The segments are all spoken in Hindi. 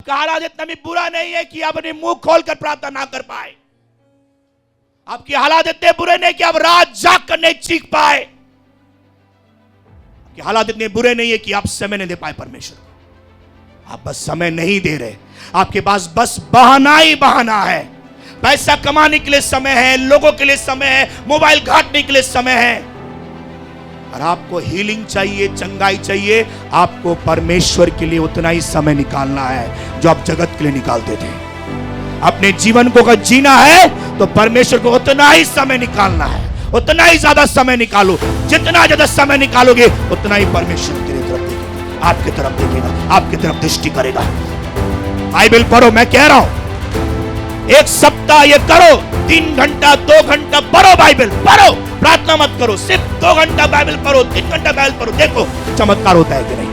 आपका हालात इतना भी बुरा नहीं है कि आप अपने मुंह खोलकर प्रार्थना ना कर पाए। आपके हालात इतने बुरे नहीं कि आप रात जाग कर नहीं चीख पाए। आपके हालात इतने बुरे नहीं है कि आप समय नहीं दे पाए परमेश्वर को। आप बस समय नहीं दे रहे। आपके पास बस बहाना ही बहाना है। पैसा कमाने के लिए समय है, लोगों के लिए समय है, मोबाइल घाटने के लिए समय है। और आपको हीलिंग चाहिए, चंगाई चाहिए, आपको परमेश्वर के लिए उतना ही समय निकालना है जो आप जगत के लिए निकालते थे। अपने जीवन को अगर जीना है तो परमेश्वर को उतना ही समय निकालना है, उतना ही ज्यादा समय निकालो। जितना ज्यादा समय निकालोगे उतना ही परमेश्वर तेरी तरफ देखेगा, आपकी तरफ देखेगा, आपकी तरफ दृष्टि करेगा। बाइबल पढ़ो, मैं कह रहा हूं, एक सप्ताह ये करो, 3 घंटा 2 घंटा पढ़ो, बाइबल पढ़ो, प्रार्थना मत करो, सिर्फ 2 घंटा बाइबल पढ़ो, 3 घंटा बाइबल पढ़ो। देखो चमत्कार होता है कि नहीं,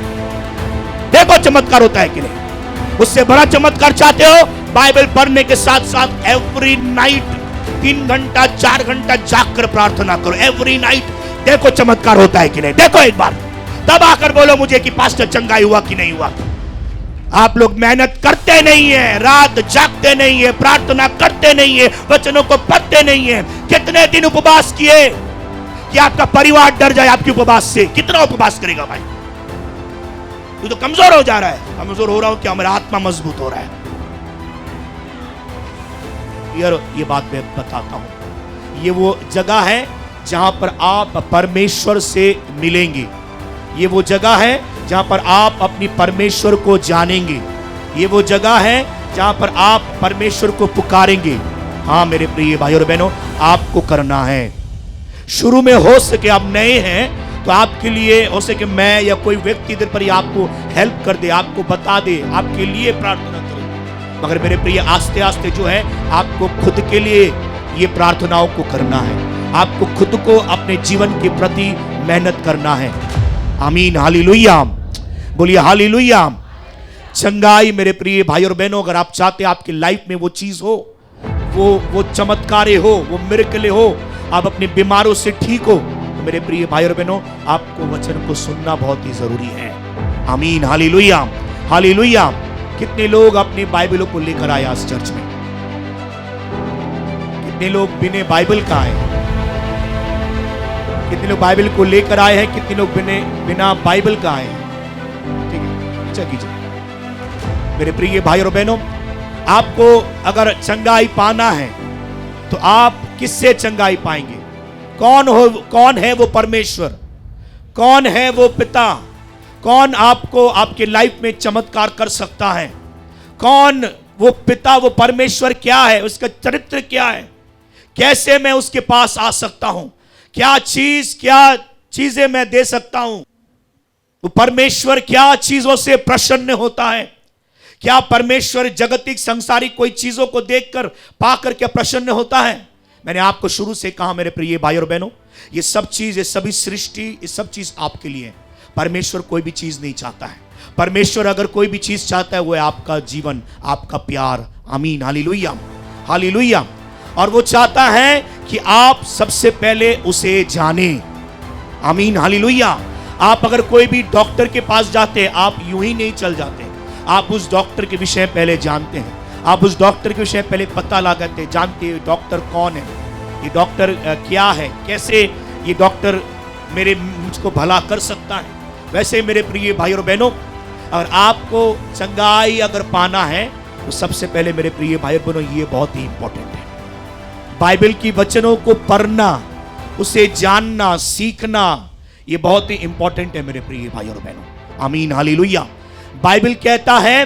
देखो चमत्कार होता है कि नहीं। उससे बड़ा चमत्कार चाहते हो, बाइबल पढ़ने के साथ साथ एवरी नाइट 3 घंटा 4 घंटा जाकर प्रार्थना करो, एवरी नाइट। देखो चमत्कार होता है कि नहीं, देखो एक बार, तब आकर बोलो मुझे कि पास्टर चंगाई हुआ कि नहीं हुआ। आप लोग मेहनत करते नहीं है, रात जागते नहीं है, प्रार्थना करते नहीं है, वचनों को पढ़ते नहीं है। कितने दिन उपवास किए कि आपका परिवार डर जाए आपके उपवास से? कितना उपवास करेगा भाई? तू तो कमजोर हो जा रहा है। कमजोर हो रहा हूं क्या? मेरा आत्मा मजबूत हो रहा है। यार ये बात मैं बताता हूं, ये वो जगह है जहां पर आप परमेश्वर से मिलेंगे। ये वो जगह है जहां पर आप अपनी परमेश्वर को जानेंगे। ये वो जगह है जहां पर आप परमेश्वर को पुकारेंगे। हाँ मेरे प्रिय भाई और बहनों, आपको करना है। शुरू में हो सके आप नए हैं तो आपके लिए हो सके मैं या कोई व्यक्ति इधर पर ही आपको हेल्प कर दे, आपको बता दे, आपके लिए प्रार्थना करे। मगर मेरे प्रिय आस्ते आस्ते जो है आपको खुद के लिए ये प्रार्थनाओं को करना है। आपको खुद को अपने जीवन के प्रति मेहनत करना है। आमीन, हालेलुया, बोलिए हालेलुया। चंगाई मेरे प्रिय भाई और बहनों, अगर आप चाहते हैं आपकी लाइफ में वो चीज हो, वो चमत्कारे हो, वो मिरेकल हो, आप अपने बीमारों से ठीक हो, तो मेरे प्रिय भाई और बहनों आपको वचन को सुनना बहुत ही जरूरी है। आमीन, हालेलुया, हालेलुया। कितने लोग अपने बाइबलों को लेकर आए आज चर्च में? कितने लोग बिना बाइबल का आए? कितने लोग बाइबल को लेकर आए हैं? कितने लोग बिना बाइबल का आए हैं? ठीक है, अच्छा कीजिए। मेरे प्रिय भाई और बहनों, आपको अगर चंगाई पाना है तो आप किससे चंगाई पाएंगे? कौन है वो परमेश्वर? कौन है वो पिता? कौन आपको आपके लाइफ में चमत्कार कर सकता है? कौन वो पिता, वो परमेश्वर क्या है? उसका चरित्र क्या है? कैसे मैं उसके पास आ सकता हूं? क्या चीजें मैं दे सकता हूं? वो परमेश्वर क्या चीजों से प्रसन्न होता है? क्या परमेश्वर जगतिक संसारिक कोई चीजों को देखकर पाकर क्या प्रसन्न होता है? मैंने आपको शुरू से कहा मेरे प्रिय भाई और बहनों, ये सब चीज, ये सभी सृष्टि, ये सब चीज आपके लिए है। परमेश्वर कोई भी चीज नहीं चाहता है। परमेश्वर अगर कोई भी चीज चाहता है वो है आपका जीवन, आपका प्यार। आमीन, हालेलुया, हालेलुया। और वो चाहता है कि आप सबसे पहले उसे जाने। आमीन, हालेलुया। आप अगर कोई भी डॉक्टर के पास जाते हैं, आप यूं ही नहीं चल जाते, आप उस डॉक्टर के विषय पहले जानते हैं। आप उस डॉक्टर के विषय पहले पता लगाते, जानते हैं डॉक्टर कौन है, ये डॉक्टर क्या है, कैसे ये डॉक्टर मुझको भला कर सकता है। वैसे मेरे प्रिय भाई और बहनों, अगर आपको चंगाई अगर पाना है तो सबसे पहले मेरे प्रिय भाई और बहनों ये बहुत ही इंपॉर्टेंट है, बाइबल की वचनों को पढ़ना, उसे जानना, सीखना, ये बहुत ही इंपॉर्टेंट है मेरे प्रिय भाई और बहनों। आमीन, हालेलुया। बाइबल कहता है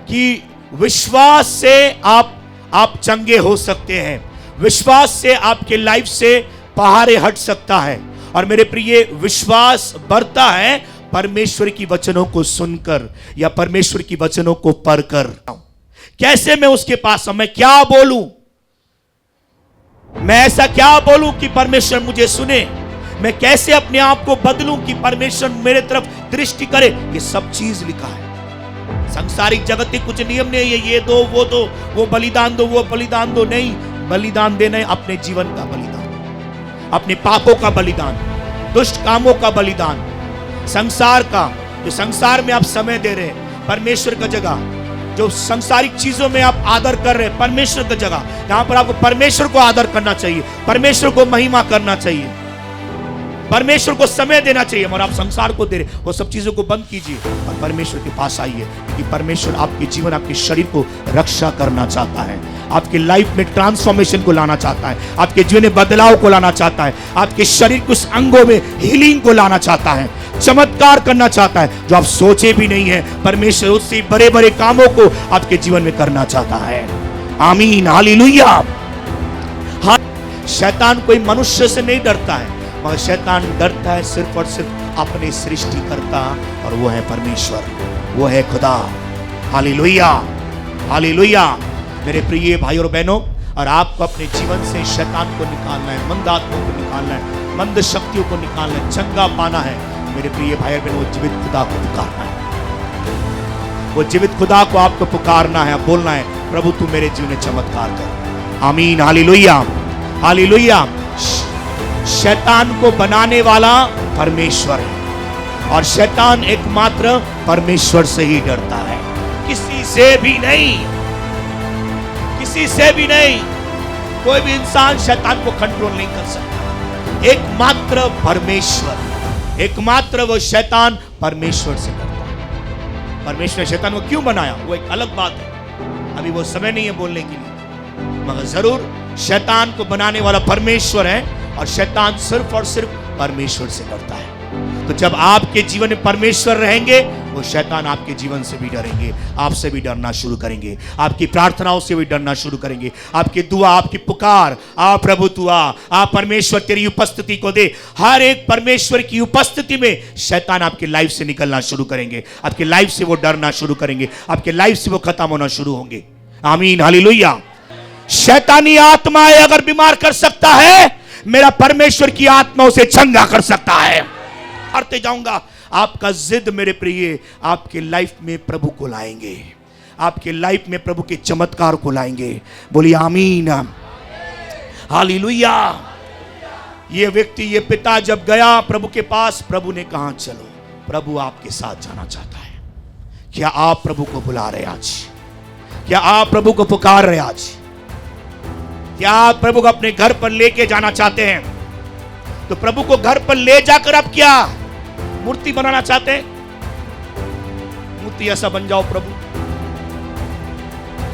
कि विश्वास से आप चंगे हो सकते हैं। विश्वास से आपके लाइफ से पहाड़े हट सकता है। और मेरे प्रिय, विश्वास बढ़ता है परमेश्वर की वचनों को सुनकर या परमेश्वर की वचनों को पढ़कर। कैसे मैं उसके पास हूं? मैं क्या बोलूं? मैं ऐसा क्या बोलूं कि परमेश्वर मुझे सुने? मैं कैसे अपने आप को बदलूं कि परमेश्वर मेरे तरफ दृष्टि करे? ये सब चीज लिखा है। सांसारिक जगत के कुछ नियम नहीं है, ये दो, वो बलिदान दो, वो बलिदान दो। नहीं, बलिदान देना है अपने जीवन का बलिदान, अपने पापों का बलिदान, दुष्ट कामों का बलिदान, संसार का, जो संसार में आप समय दे रहे हैं, परमेश्वर का जगह जो संसारिक चीजों में आप आदर कर रहे हैं, परमेश्वर की जगह जहां पर आपको परमेश्वर को आदर करना चाहिए, परमेश्वर को महिमा करना चाहिए, परमेश्वर को समय देना चाहिए, और आप संसार को दे रहे, वो सब चीजों को बंद कीजिए और परमेश्वर के पास आइए, क्योंकि परमेश्वर आपके जीवन, आपके शरीर को रक्षा करना चाहता है, आपके लाइफ में ट्रांसफॉर्मेशन को लाना चाहता है, आपके जीवन में बदलाव को लाना चाहता है, आपके शरीर के उस अंगों में हीलिंग को लाना चाहता है, चमत्कार करना चाहता है जो आप सोचे भी नहीं है। परमेश्वर उससे बड़े बड़े कामों को आपके जीवन में करना चाहता है। आमीन, हालेलुया। शैतान कोई मनुष्य से नहीं डरता है, मगर शैतान डरता है सिर्फ और सिर्फ अपने सृष्टिकर्ता, और वो है परमेश्वर, वो है खुदा। Hallelujah, hallelujah. मेरे प्रिय भाई और बहनों, और आपको अपने जीवन से शैतान को निकालना है, मंद आत्माओं को निकालना है, मंद शक्तियों को निकालना है, चंगा पाना है। मेरे प्रिय भाई और बहनों, वो जीवित खुदा को पुकारना है, वो जीवित खुदा को आपको पुकारना है, बोलना है, प्रभु तू मेरे जीवन में चमत्कार कर। आमीन, हालेलुया, हालेलुया। शैतान को बनाने वाला परमेश्वर है, और शैतान एकमात्र परमेश्वर से ही डरता है, किसी से भी नहीं, किसी से भी नहीं। कोई भी इंसान शैतान को कंट्रोल नहीं कर सकता, एकमात्र परमेश्वर, एकमात्र वो शैतान परमेश्वर से डरता है। परमेश्वर ने शैतान को क्यों बनाया वो एक अलग बात है, अभी वो समय नहीं है बोलने के लिए, मगर जरूर शैतान को बनाने वाला परमेश्वर है, और शैतान सिर्फ और सिर्फ परमेश्वर से डरता है। तो जब आपके जीवन में परमेश्वर रहेंगे, वो शैतान आपके जीवन से भी डरेंगे, आपसे भी डरना शुरू करेंगे, आपकी प्रार्थनाओं से भी डरना शुरू करेंगे, आपकी दुआ, आपकी पुकार, आ प्रभु तू आ परमेश्वर तेरी उपस्थिति को दे, हर एक परमेश्वर की उपस्थिति में शैतान आपकी लाइफ से निकलना शुरू करेंगे, आपकी लाइफ से वो डरना शुरू करेंगे, आपकी लाइफ से वो खत्म होना शुरू होंगे। आमीन, हालेलुया। शैतानी आत्माएं अगर बीमार कर सकता है, मेरा परमेश्वर की आत्मा उसे चंगा कर सकता है। करते जाऊंगा, आपका जिद मेरे प्रिय आपके लाइफ में प्रभु को लाएंगे, आपके लाइफ में प्रभु के चमत्कार को लाएंगे। बोलिए आमीन, हालेलुया। ये व्यक्ति, ये पिता जब गया प्रभु के पास, प्रभु ने कहा चलो, प्रभु आपके साथ जाना चाहता है। क्या आप प्रभु को बुला रहे आज? क्या आप प्रभु को पुकार रहे आज? क्या आप प्रभु को अपने घर पर लेके जाना चाहते हैं? तो प्रभु को घर पर ले जाकर आप क्या मूर्ति बनाना चाहते हैं? मूर्ति ऐसा बन जाओ प्रभु।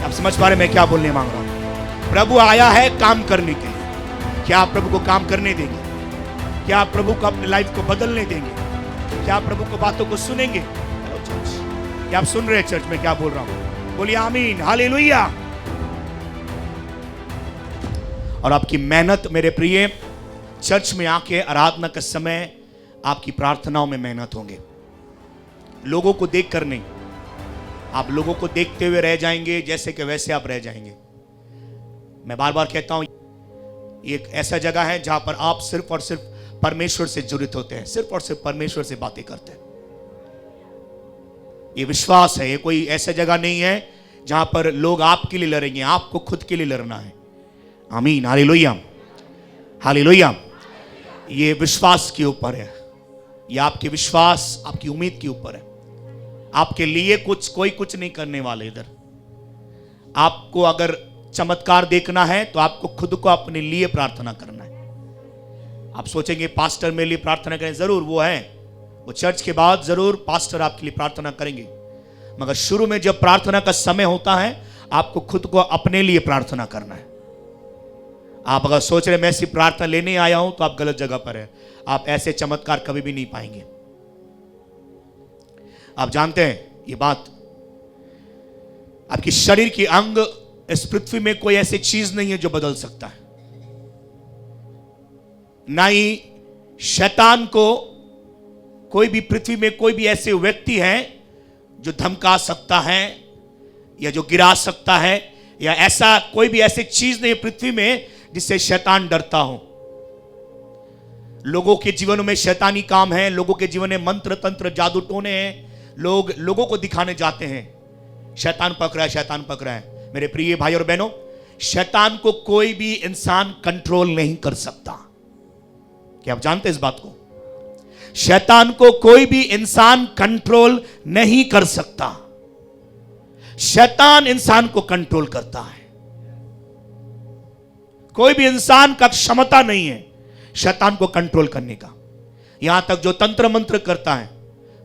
आप समझ पा रहे मैं क्या बोलने मांग रहा हूं? प्रभु आया है काम करने के लिए। क्या आप प्रभु को काम करने देंगे? क्या आप प्रभु को अपनी लाइफ को बदलने देंगे? क्या आप प्रभु को बातों को सुनेंगे? हेलो चर्च, क्या आप सुन रहे हैं चर्च में क्या बोल रहा हूं? बोलिए आमीन, हालेलुया। और आपकी मेहनत मेरे प्रिय, चर्च में आके आराधना के समय आपकी प्रार्थनाओं में मेहनत होंगे, लोगों को देखकर नहीं। आप लोगों को देखते हुए रह जाएंगे, जैसे कि वैसे आप रह जाएंगे। मैं बार बार कहता हूं, ये एक ऐसा जगह है जहां पर आप सिर्फ और सिर्फ परमेश्वर से जुड़ित होते हैं, सिर्फ और सिर्फ परमेश्वर से बातें करते हैं। ये विश्वास है, ये कोई ऐसा जगह नहीं है जहां पर लोग आपके लिए लड़ेंगे, आपको खुद के लिए लड़ना है। आमीन, हालेलुया, हालेलुया। ये विश्वास के ऊपर है, ये आपके विश्वास, आपकी उम्मीद के ऊपर है। आपके लिए कोई कुछ नहीं करने वाले इधर। आपको अगर चमत्कार देखना है तो आपको खुद को अपने लिए प्रार्थना करना है। आप सोचेंगे पास्टर मेरे लिए प्रार्थना करें, जरूर वो है, वो चर्च के बाद जरूर पास्टर आपके लिए प्रार्थना करेंगे, मगर शुरू में जब प्रार्थना का समय होता है, आपको खुद को अपने लिए प्रार्थना करना है। आप अगर सोच रहे मैं सिर्फ प्रार्थना लेने आया हूं, तो आप गलत जगह पर हैं। आप ऐसे चमत्कार कभी भी नहीं पाएंगे। आप जानते हैं ये बात, आपकी शरीर की अंग इस पृथ्वी में कोई ऐसी चीज नहीं है जो बदल सकता है। ना ही शैतान को कोई भी पृथ्वी में कोई भी ऐसे व्यक्ति है जो धमका सकता है या जो गिरा सकता है, या ऐसा कोई भी ऐसी चीज नहीं है पृथ्वी में जिससे शैतान डरता हो। लोगों के जीवनों में शैतानी काम है, लोगों के जीवन में मंत्र तंत्र जादू टोने हैं, लोगों को दिखाने जाते हैं शैतान पकड़ा है, शैतान पकड़ा है। मेरे प्रिय भाई और बहनों, शैतान को कोई भी इंसान कंट्रोल नहीं कर सकता। क्या आप जानते हैं इस बात को? शैतान को कोई भी इंसान कंट्रोल नहीं कर सकता। शैतान इंसान को कंट्रोल करता है। कोई भी इंसान का क्षमता नहीं है शैतान को कंट्रोल करने का। यहां तक जो तंत्र मंत्र करता है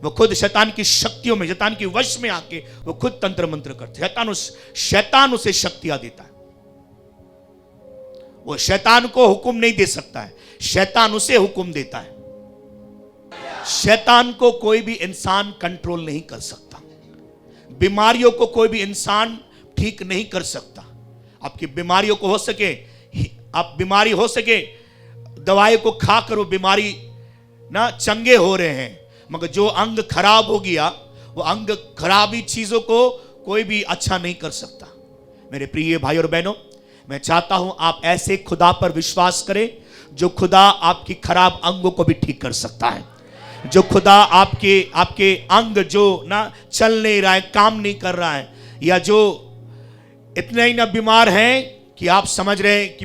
वो खुद शैतान की शक्तियों में, शैतान के वश में आके वो खुद तंत्र मंत्र करते हैं। शैतान उसे शक्तियां देता है। वो शैतान को हुक्म नहीं दे सकता है, शैतान उसे हुक्म देता है। शैतान को कोई भी इंसान कंट्रोल नहीं कर सकता। बीमारियों को कोई भी इंसान ठीक नहीं कर सकता। आपकी बीमारियों को हो सके, आप बीमारी हो सके दवाई को खाकर वो बीमारी ना चंगे हो रहे हैं, मगर जो अंग खराब हो गया वो अंग खराबी चीजों को कोई भी अच्छा नहीं कर सकता। मेरे प्रिय भाई और बहनों, मैं चाहता हूं आप ऐसे खुदा पर विश्वास करें जो खुदा आपकी खराब अंगों को भी ठीक कर सकता है। जो खुदा आपके अंग जो ना चल नहीं रहा है, काम नहीं कर रहा है, या जो इतने ही ना बीमार हैं कि आप समझ रहे हैं कि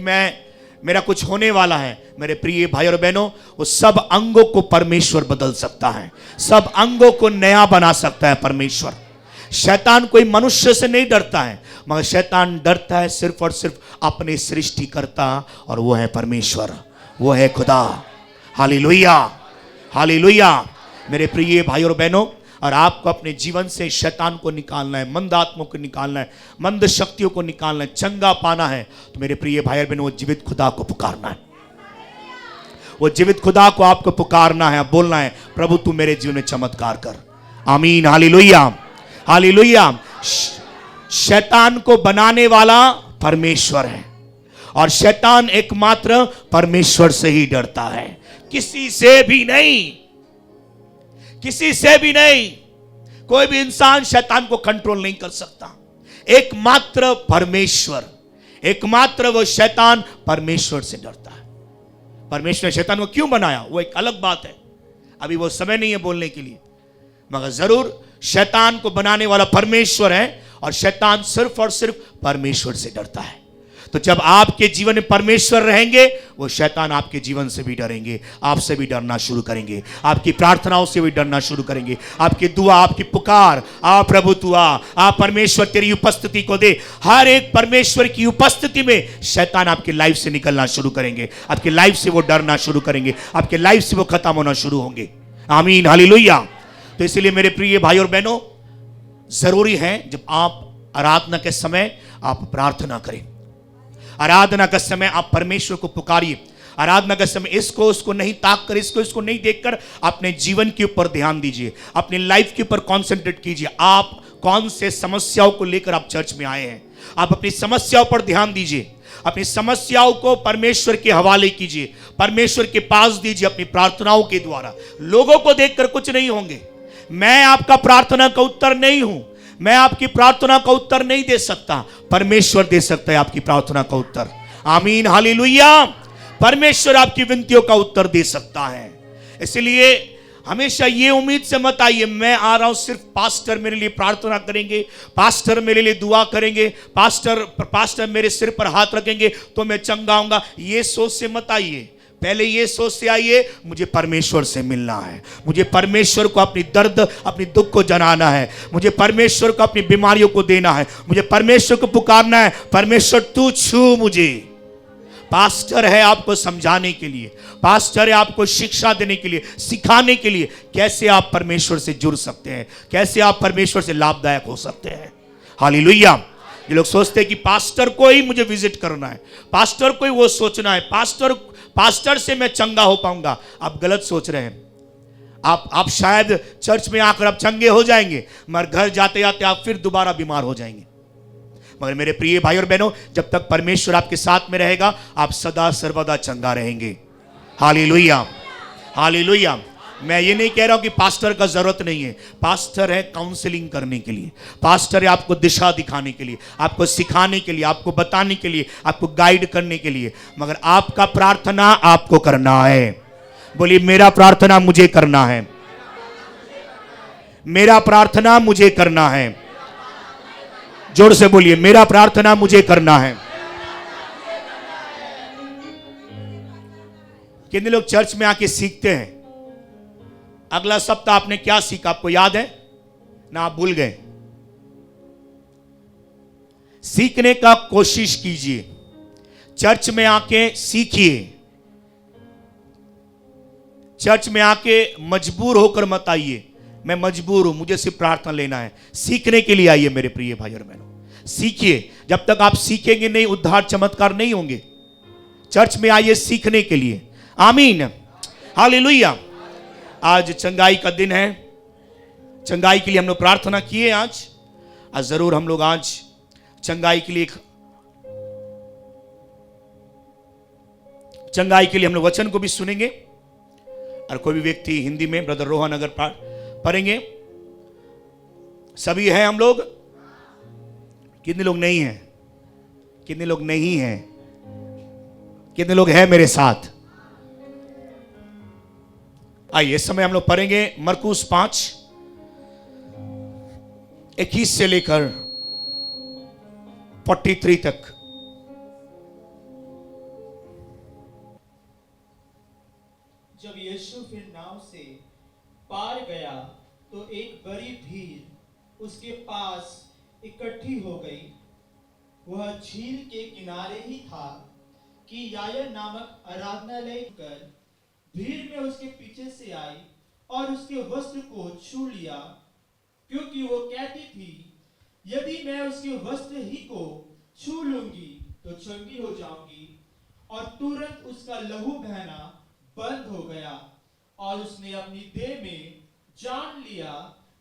मेरा कुछ होने वाला है, मेरे प्रिय भाई और बहनों, वो सब अंगों को परमेश्वर बदल सकता है। सब अंगों को नया बना सकता है परमेश्वर। शैतान कोई मनुष्य से नहीं डरता है, मगर शैतान डरता है सिर्फ और सिर्फ अपने सृष्टिकर्ता, और वो है परमेश्वर, वो है खुदा। Hallelujah, hallelujah. मेरे प्रिय भाई और बहनों, और आपको अपने जीवन से शैतान को निकालना है, मंद आत्मा को निकालना है, मंद शक्तियों को निकालना है, चंगा पाना है, तो मेरे प्रिय भाई और बहनों, वो जीवित खुदा को पुकारना है। वो जीवित खुदा को आपको पुकारना है, बोलना है, प्रभु तू मेरे जीवन में चमत्कार कर। आमीन, हालेलुया, हालेलुया। शैतान को बनाने वाला परमेश्वर है, और शैतान एकमात्र परमेश्वर से ही डरता है, किसी से भी नहीं, किसी से भी नहीं। कोई भी इंसान शैतान को कंट्रोल नहीं कर सकता, एकमात्र परमेश्वर, एकमात्र वो शैतान परमेश्वर से डरता है। परमेश्वर ने शैतान को क्यों बनाया वो एक अलग बात है, अभी वो समय नहीं है बोलने के लिए, मगर जरूर शैतान को बनाने वाला परमेश्वर है, और शैतान सिर्फ और सिर्फ परमेश्वर से डरता है। तो जब आपके जीवन में परमेश्वर रहेंगे, वो शैतान आपके जीवन से भी डरेंगे, आपसे भी डरना शुरू करेंगे, आपकी प्रार्थनाओं से भी डरना शुरू करेंगे, आपकी दुआ, आपकी पुकार, आ प्रभु तू आ परमेश्वर तेरी उपस्थिति को दे, हर एक परमेश्वर की उपस्थिति में शैतान आपकी लाइफ से निकलना शुरू करेंगे, आपकी लाइफ से वो डरना शुरू करेंगे, आपकी लाइफ से वो खत्म होना शुरू होंगे। आमीन, हालेलुया। तो इसलिए मेरे प्रिय भाई और बहनों, जरूरी है जब आप आराधना के समय आप प्रार्थना करें, आराधना का समय आप परमेश्वर को पुकारिए। आराधना का समय इसको उसको नहीं ताक कर, इसको नहीं देखकर अपने जीवन के ऊपर ध्यान दीजिए, अपनी लाइफ के ऊपर कॉन्सेंट्रेट कीजिए। आप कौन से समस्याओं को लेकर आप चर्च में आए हैं, आप अपनी समस्याओं पर ध्यान दीजिए, अपनी समस्याओं को परमेश्वर के हवाले कीजिए, परमेश्वर के पास दीजिए अपनी प्रार्थनाओं के द्वारा। लोगों को देखकर कुछ नहीं होंगे। मैं आपका प्रार्थना का उत्तर नहीं हूं, मैं आपकी प्रार्थना का उत्तर नहीं दे सकता, परमेश्वर दे सकता है आपकी प्रार्थना का उत्तर। आमीन, हालेलुया। परमेश्वर आपकी विनतियों का उत्तर दे सकता है। इसलिए हमेशा ये उम्मीद से मत आइए मैं आ रहा हूं सिर्फ पास्टर मेरे लिए प्रार्थना करेंगे, पास्टर मेरे लिए दुआ करेंगे, पास्टर मेरे सिर पर हाथ रखेंगे तो मैं चंगा होऊंगा। ये सोच से मत आइए, पहले ये सोच से आइए मुझे परमेश्वर से मिलना है, मुझे परमेश्वर को अपनी दर्द, अपनी दुख को जनाना है, मुझे परमेश्वर को अपनी बीमारियों को देना है, मुझे परमेश्वर को पुकारना है, परमेश्वर तू छू मुझे। पास्टर है आपको समझाने के लिए, पास्टर है आपको शिक्षा देने के लिए, सिखाने के लिए कैसे आप परमेश्वर से जुड़ सकते हैं, कैसे आप परमेश्वर से लाभदायक हो सकते हैं। हालेलुया। ये लोग सोचते हैं कि पास्टर को ही मुझे विजिट करना है, पास्टर को ही वो सोचना है, पास्टर से मैं चंगा हो पाऊंगा। आप गलत सोच रहे हैं। आप शायद चर्च में आकर आप चंगे हो जाएंगे, मगर घर जाते जाते आप फिर दोबारा बीमार हो जाएंगे। मगर मेरे प्रिय भाई और बहनों, जब तक परमेश्वर आपके साथ में रहेगा आप सदा सर्वदा चंगा रहेंगे। Hallelujah, hallelujah. मैं ये नहीं कह रहा हूं कि पास्टर का जरूरत नहीं है, पास्टर है काउंसलिंग करने के लिए, पास्टर है आपको दिशा दिखाने के लिए, आपको सिखाने के लिए, आपको बताने के लिए, आपको गाइड करने के लिए। मगर आपका प्रार्थना आपको करना है। बोलिए मेरा प्रार्थना मुझे करना है, मेरा प्रार्थना मुझे करना है। जोर से बोलिए मेरा प्रार्थना मुझे करना है। कितने लोग चर्च में आके सीखते हैं? अगला सप्ताह आपने क्या सीखा आपको याद है ना? आप भूल गए। सीखने का कोशिश कीजिए, चर्च में आके सीखिए, चर्च में आके मजबूर होकर मत आइए, मैं मजबूर हूं मुझे सिर्फ प्रार्थना लेना है। सीखने के लिए आइए मेरे प्रिय भाई और बहनों, सीखिए। जब तक आप सीखेंगे नहीं, उद्धार चमत्कार नहीं होंगे। चर्च में आइए सीखने के लिए। आमीन, हालेलुया। आज चंगाई का दिन है, चंगाई के लिए हम लोग प्रार्थना किए आज जरूर हम लोग आज चंगाई के लिए हम लोग वचन को भी सुनेंगे। और कोई भी व्यक्ति हिंदी में ब्रदर रोहन अगर पढ़ेंगे। सभी हैं हम लोग? कितने लोग नहीं हैं? कितने लोग नहीं हैं? कितने लोग हैं मेरे साथ? आइए इस समय हम लोग पढ़ेंगे मरकुस 5:21 से लेकर 43 तक। जब यीशु फिर नाव से पार गया तो एक बड़ी भीड़ उसके पास इकट्ठी हो गई। वह झील के किनारे ही था कि यायर नामक आराधनालय कर भीड़ में उसके पीछे से आई और उसके वस्त्र को छू लिया, क्योंकि वो कहती थी, यदि मैं उसके वस्त्र ही को छू लूंगी तो चंगी हो जाऊंगी। और तुरंत उसका लहू बहना बंद हो गया और उसने अपनी देह में जान लिया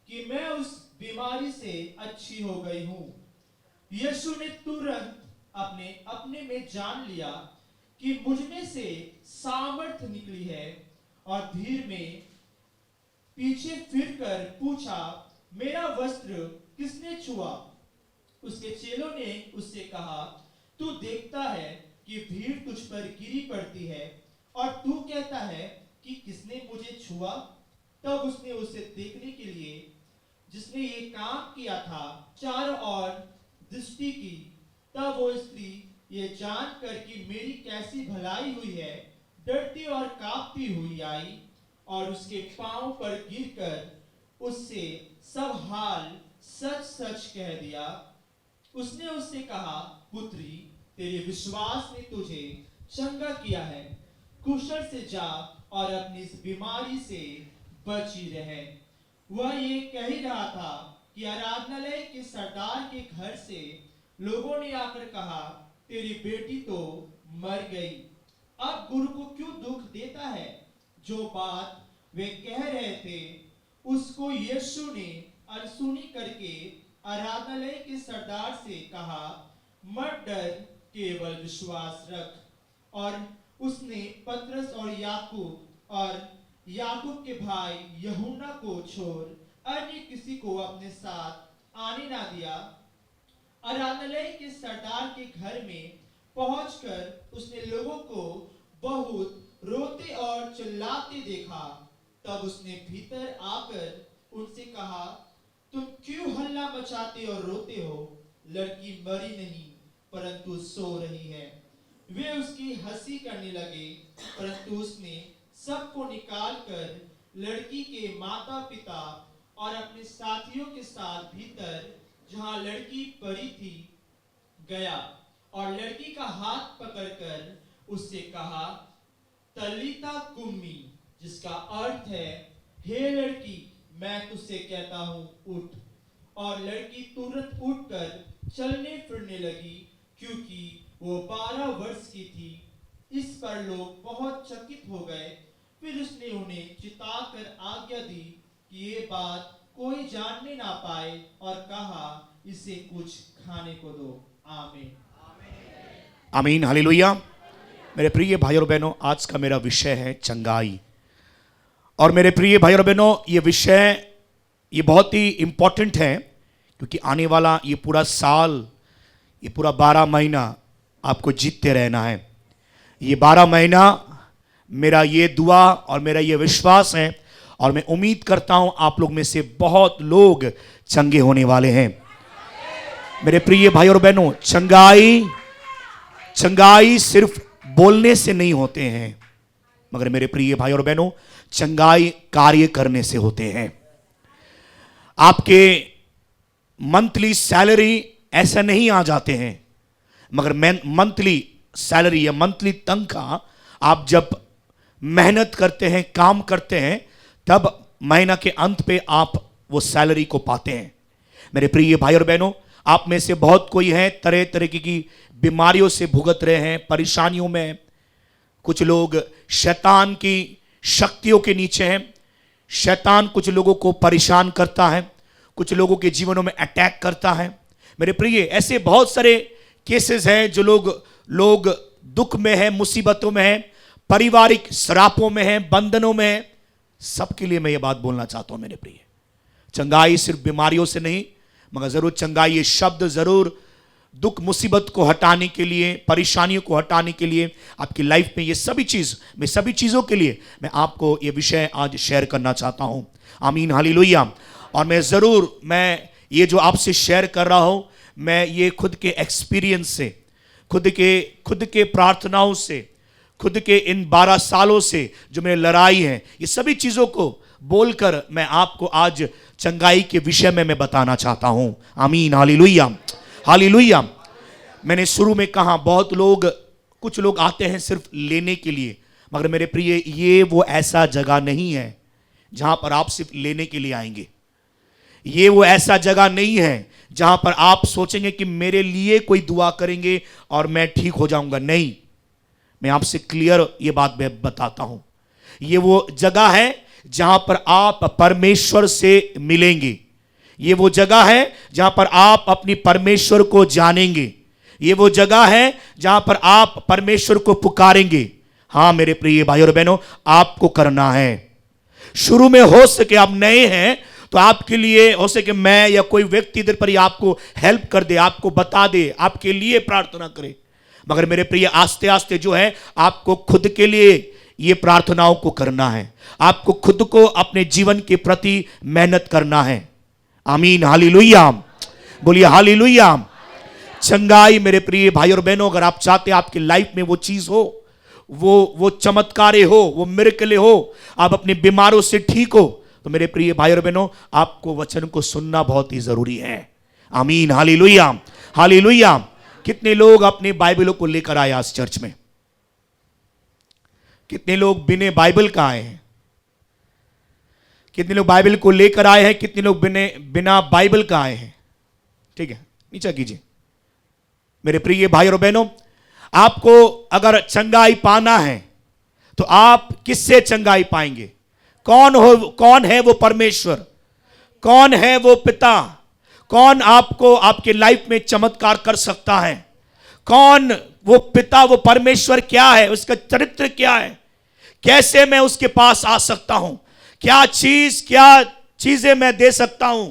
कि मैं उस बीमारी से अच्छी हो गई हूं। यीशु ने तुरंत अपने अपने में जान लिया कि मुझ में से सामर्थ्य निकली है, और भीड़ में पीछे फिरकर पूछा, मेरा वस्त्र किसने छुआ? उसके चेलों ने उससे कहा, तू देखता है कि भीड़ तुझ पर गिरी पड़ती है और तू कहता है कि किसने मुझे छुआ? तब उसने उसे देखने के लिए जिसने ये काम किया था चारों ओर दृष्टि की। तब वो स्त्री ये जानकर कि मेरी कैसी भलाई हुई है, डरती और कांपती हुई आई और उसके पांव पर गिरकर उससे सब हाल सच सच कह दिया। उसने उससे कहा, पुत्री, तेरे विश्वास ने तुझे चंगा किया है, कुशल से जा और अपनी इस बीमारी से बची रहे। वह ये कह ही रहा था कि आराधनालय के सरदार के घर से लोगों ने आकर कहा, तेरी बेटी तो मर गई, अब गुरु को क्यों दुख देता है? जो बात वे कह रहे थे उसको यीशु ने अनसुनी करके आराधनालय के सरदार से कहा, मत डर, केवल विश्वास रख। और उसने पतरस और याकूब के भाई यूहन्ना को छोड़ अन्य किसी को अपने साथ आने ना दिया। आराधनालय के सरदार के घर में पहुंचकर उसने लोगों को बहुत रोते और चिल्लाते देखा। तब उसने भीतर आकर उनसे कहा, तुम क्यों हल्ला मचाते और रोते हो? लड़की मरी नहीं परंतु सो रही है। वे उसकी हंसी करने लगे, परंतु उसने सबको निकालकर लड़की के माता पिता और अपने साथियों के साथ भीतर जहां लड़की पड़ी थी गया और लड़की का हाथ पकड़कर उससे कहा, तलीता कुम्मी, जिसका अर्थ है, हे लड़की, मैं तुझसे कहता हूं, उठ। और लड़की तुरंत उठकर चलने फिरने लगी, क्योंकि वो 12 वर्ष की थी। इस पर लोग बहुत चकित हो गए। फिर उसने उन्हें चिताकर आज्ञा दी कि ये बात कोई जानने ना पाए, और कहा, इसे कुछ खाने को दो। आमीन, आमीन, हालेलुया। मेरे प्रिय भाई और बहनों, आज का मेरा विषय है चंगाई। और मेरे प्रिय भाई और बहनों, ये विषय ये बहुत ही इंपॉर्टेंट है, क्योंकि आने वाला ये पूरा साल, ये पूरा 12 महीना आपको जीतते रहना है। ये 12 महीना मेरा ये दुआ और मेरा ये विश्वास है, और मैं उम्मीद करता हूं आप लोग में से बहुत लोग चंगे होने वाले हैं। मेरे प्रिय भाई और बहनों, चंगाई सिर्फ बोलने से नहीं होते हैं, मगर मेरे प्रिय भाई और बहनों, चंगाई कार्य करने से होते हैं। आपके मंथली सैलरी ऐसा नहीं आ जाते हैं, मगर मंथली सैलरी या मंथली तनख्वाह आप जब मेहनत करते हैं, काम करते हैं, तब महीना के अंत पे आप वो सैलरी को पाते हैं। मेरे प्रिय भाई और बहनों, आप में से बहुत कोई है तरह तरह की बीमारियों से भुगत रहे हैं, परेशानियों में। कुछ लोग शैतान की शक्तियों के नीचे हैं। शैतान कुछ लोगों को परेशान करता है, कुछ लोगों के जीवनों में अटैक करता है। मेरे प्रिय, ऐसे बहुत सारे केसेस हैं जो लोग दुख में हैं, मुसीबतों में हैं, पारिवारिक श्रापों में हैं, बंधनों में हैं। सबके लिए मैं ये बात बोलना चाहता हूं मेरे प्रिय, चंगाई सिर्फ बीमारियों से नहीं, मगर जरूर चंगाई ये शब्द जरूर दुख मुसीबत को हटाने के लिए, परेशानियों को हटाने के लिए, आपकी लाइफ में ये सभी चीज़ों के लिए मैं आपको ये विषय आज शेयर करना चाहता हूं। आमीन, हालेलुया। और मैं ये जो आपसे शेयर कर रहा हूं, मैं ये खुद के एक्सपीरियंस से, खुद के प्रार्थनाओं से, खुद के इन 12 सालों से जो मेरी लड़ाई है, ये सभी चीज़ों को बोलकर मैं आपको आज चंगाई के विषय में मैं बताना चाहता हूं। आमीन, हालेलुया, हालेलुया। मैंने शुरू में कहा, कुछ लोग आते हैं सिर्फ लेने के लिए, मगर मेरे प्रिय, ये वो ऐसा जगह नहीं है जहां पर आप सिर्फ लेने के लिए आएंगे। ये वो ऐसा जगह नहीं है जहां पर आप सोचेंगे कि मेरे लिए कोई दुआ करेंगे और मैं ठीक हो जाऊंगा। नहीं, मैं आपसे क्लियर ये बात बताता हूं। ये वो जगह है जहां पर आप परमेश्वर से मिलेंगे। ये वो जगह है जहां पर आप अपनी परमेश्वर को जानेंगे। ये वो जगह है जहां पर आप परमेश्वर को पुकारेंगे। हां मेरे प्रिय भाई और बहनों, आपको करना है। शुरू में हो सके आप नए हैं तो आपके लिए हो सके मैं या कोई व्यक्ति इधर पर ही आपको हेल्प कर दे, आपको बता दे, आपके लिए प्रार्थना करे। मगर मेरे प्रिय, आस्ते आस्ते जो है आपको खुद के लिए ये प्रार्थनाओं को करना है। आपको खुद को अपने जीवन के प्रति मेहनत करना है। आमीन, हालेलुया, बोलिए हालेलुया। चंगाई मेरे प्रिय भाई और बहनों, अगर आप चाहते हैं आपकी लाइफ में वो चीज हो, वो चमत्कारे हो, वो मिरेकल हो, आप अपनी बीमारों से ठीक हो, तो मेरे प्रिय भाई और बहनों, आपको वचन को सुनना बहुत ही जरूरी है। आमीन, हालेलुया, हालेलुया। कितने लोग अपने बाइबलों को लेकर आए आज चर्च में? कितने लोग बिना बाइबल का आए हैं? कितने लोग बाइबल को लेकर आए हैं? कितने लोग बिना बाइबल का आए हैं? ठीक है, नीचा कीजिए। मेरे प्रिय भाई और बहनों, आपको अगर चंगाई पाना है तो आप किससे चंगाई पाएंगे? कौन है वो परमेश्वर? कौन है वो पिता? कौन आपको आपके लाइफ में चमत्कार कर सकता है? कौन वो पिता, वो परमेश्वर क्या है? उसका चरित्र क्या है? कैसे मैं उसके पास आ सकता हूं? क्या चीजें मैं दे सकता हूं?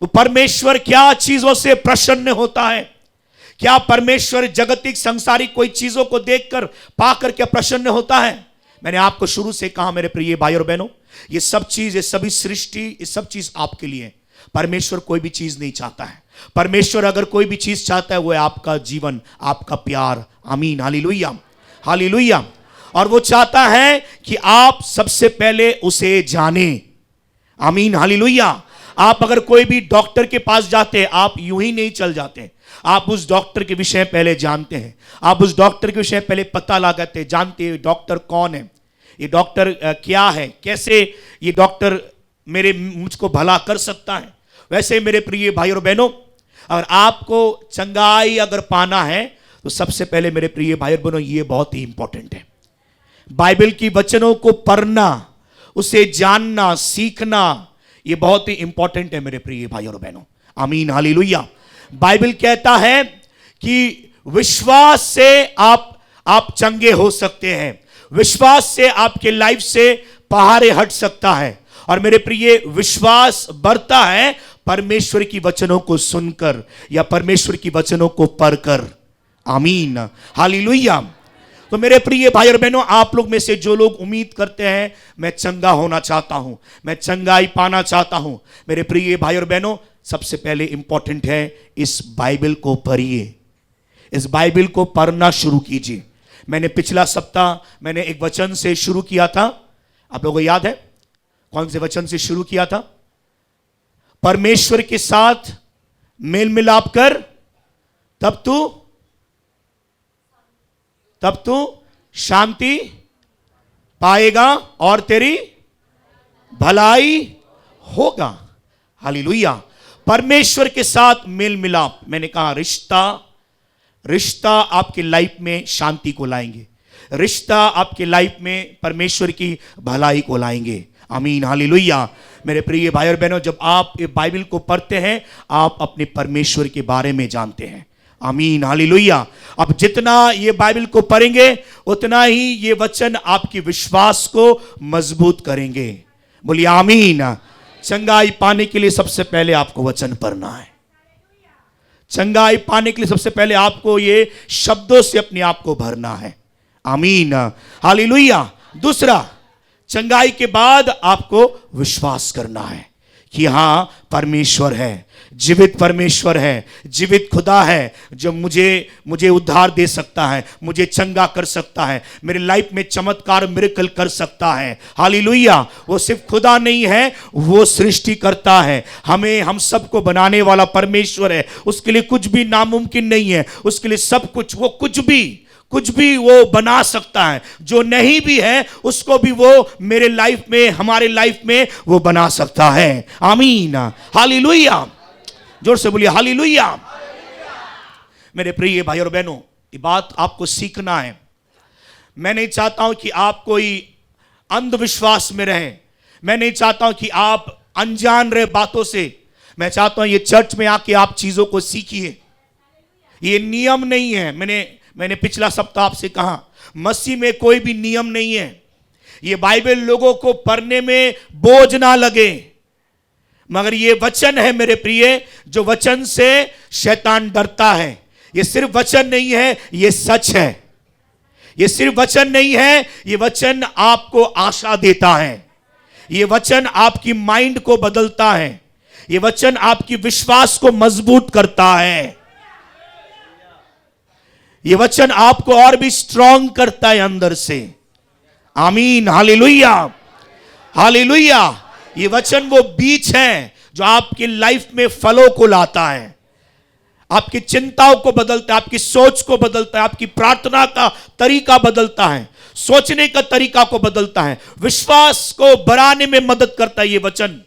वो परमेश्वर क्या चीजों से प्रसन्न होता है? क्या परमेश्वर जगतिक संसारिक कोई चीजों को देखकर पाकर क्या प्रसन्न होता है? मैंने आपको शुरू से कहा मेरे प्रिय भाई और बहनों, ये सब चीज, ये सभी सृष्टि, ये सब चीज आपके लिए। परमेश्वर कोई भी चीज नहीं चाहता है। परमेश्वर अगर कोई भी चीज चाहता है वो है आपका जीवन, आपका प्यार। आमीन, हालेलुया, हालेलुया। और वो चाहता है कि आप सबसे पहले उसे जाने। आमीन, हालेलुया। आप अगर कोई भी डॉक्टर के पास जाते हैं, आप यूं ही नहीं चल जाते। आप उस डॉक्टर के विषय पहले जानते हैं। आप उस डॉक्टर के विषय पहले पता लगाते हैं, जानते हैं डॉक्टर कौन है, ये डॉक्टर क्या है, कैसे ये डॉक्टर मुझको भला कर सकता है। वैसे मेरे प्रिय भाई और बहनों, अगर आपको चंगाई अगर पाना है तो सबसे पहले मेरे प्रिय भाई और बहनों, ये बहुत ही इंपॉर्टेंट है। बाइबल की वचनों को पढ़ना, उसे जानना, सीखना, ये बहुत ही इंपॉर्टेंट है मेरे प्रिय भाई और बहनों। आमीन, हालेलुया। बाइबल कहता है कि विश्वास से आप चंगे हो सकते हैं। विश्वास से आपके लाइफ से पहाड़े हट सकता है। और मेरे प्रिय, विश्वास बढ़ता है परमेश्वर की वचनों को सुनकर या परमेश्वर की वचनों को पढ़कर। आमीन, हालेलुया। तो मेरे प्रिय भाई और बहनों, आप लोग में से जो लोग उम्मीद करते हैं मैं चंगा होना चाहता हूं, मैं चंगाई पाना चाहता हूं, मेरे प्रिय भाई और बहनों, सबसे पहले इंपॉर्टेंट है इस बाइबल को पढ़िए। इस बाइबल को पढ़ना शुरू कीजिए। मैंने पिछला सप्ताह एक वचन से शुरू किया था, आप लोगों को याद है? कौन से वचन से शुरू किया था? परमेश्वर के साथ मेल मिलाप कर, तब तू शांति पाएगा और तेरी भलाई होगा। हालेलुया। परमेश्वर के साथ मेल मिलाप, मैंने कहा रिश्ता आपकी लाइफ में शांति को लाएंगे, रिश्ता आपके लाइफ में परमेश्वर की भलाई को लाएंगे। आमीन, हालेलुया। मेरे प्रिय भाई और बहनों, जब आप ये बाइबल को पढ़ते हैं, आप अपने परमेश्वर के बारे में जानते हैं। आमीन, हालेलुया। अब जितना ये बाइबल को पढ़ेंगे, उतना ही ये वचन आपकी विश्वास को मजबूत करेंगे। बोलिए आमीन। चंगाई पाने के लिए सबसे पहले आपको वचन पढ़ना है। चंगाई पाने के लिए सबसे पहले आपको ये शब्दों से अपने आप को भरना है। आमीन, हालेलुया। दूसरा, चंगाई के बाद आपको विश्वास करना है कि हां, परमेश्वर है, जीवित परमेश्वर है, जीवित खुदा है, जो मुझे उद्धार दे सकता है, मुझे चंगा कर सकता है, मेरी लाइफ में चमत्कार मिरेकल कर सकता है। हालेलुया। वो सिर्फ खुदा नहीं है, वो सृष्टि करता है। हम सबको बनाने वाला परमेश्वर है। उसके लिए कुछ भी नामुमकिन नहीं है। उसके लिए सब कुछ, वो कुछ भी वो बना सकता है। जो नहीं भी है उसको भी वो मेरे लाइफ में, हमारे लाइफ में वो बना सकता है। आमीन, हालेलुया। जोर से बोलिए हालेलुया। मेरे प्रिय भाई और बहनों, ये बात आपको सीखना है। मैं नहीं चाहता हूं कि आप कोई अंधविश्वास में रहें। मैं नहीं चाहता हूं कि आप अनजान रहे बातों से। मैं चाहता हूं ये चर्च में आके आप चीजों को सीखिए। ये नियम नहीं है। मैंने पिछला सप्ताह आपसे कहा, मसीह में कोई भी नियम नहीं है। ये बाइबल लोगों को पढ़ने में बोझ ना लगे, मगर ये वचन है मेरे प्रिय, जो वचन से शैतान डरता है। ये सिर्फ वचन नहीं है, ये सच है। ये सिर्फ वचन नहीं है, ये वचन आपको आशा देता है। ये वचन आपकी माइंड को बदलता है। ये वचन आपकी विश्वास को मजबूत करता है। ये वचन आपको और भी स्ट्रांग करता है अंदर से। आमीन, हालेलुया, हालेलुया। ये वचन वो बीज है जो आपकी लाइफ में फलों को लाता है, आपकी चिंताओं को बदलता है, आपकी सोच को बदलता है, आपकी प्रार्थना का तरीका बदलता है, सोचने का तरीका को बदलता है, विश्वास को बढ़ाने में मदद करता है ये वचन।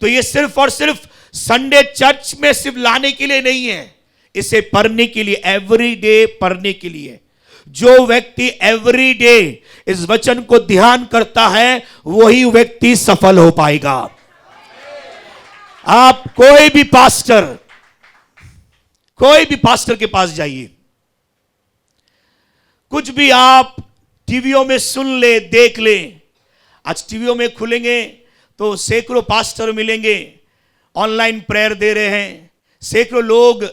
तो ये सिर्फ और सिर्फ संडे चर्च में सिर्फ लाने के लिए नहीं है, इसे पढ़ने के लिए, एवरीडे पढ़ने के लिए। जो व्यक्ति एवरीडे इस वचन को ध्यान करता है, वही व्यक्ति सफल हो पाएगा। आप कोई भी पास्टर के पास जाइए, कुछ भी आप टीवियों में सुन ले, देख ले। आज टीवियों में खुलेंगे तो सैकड़ों पास्टर मिलेंगे, ऑनलाइन प्रेयर दे रहे हैं, सैकड़ों लोग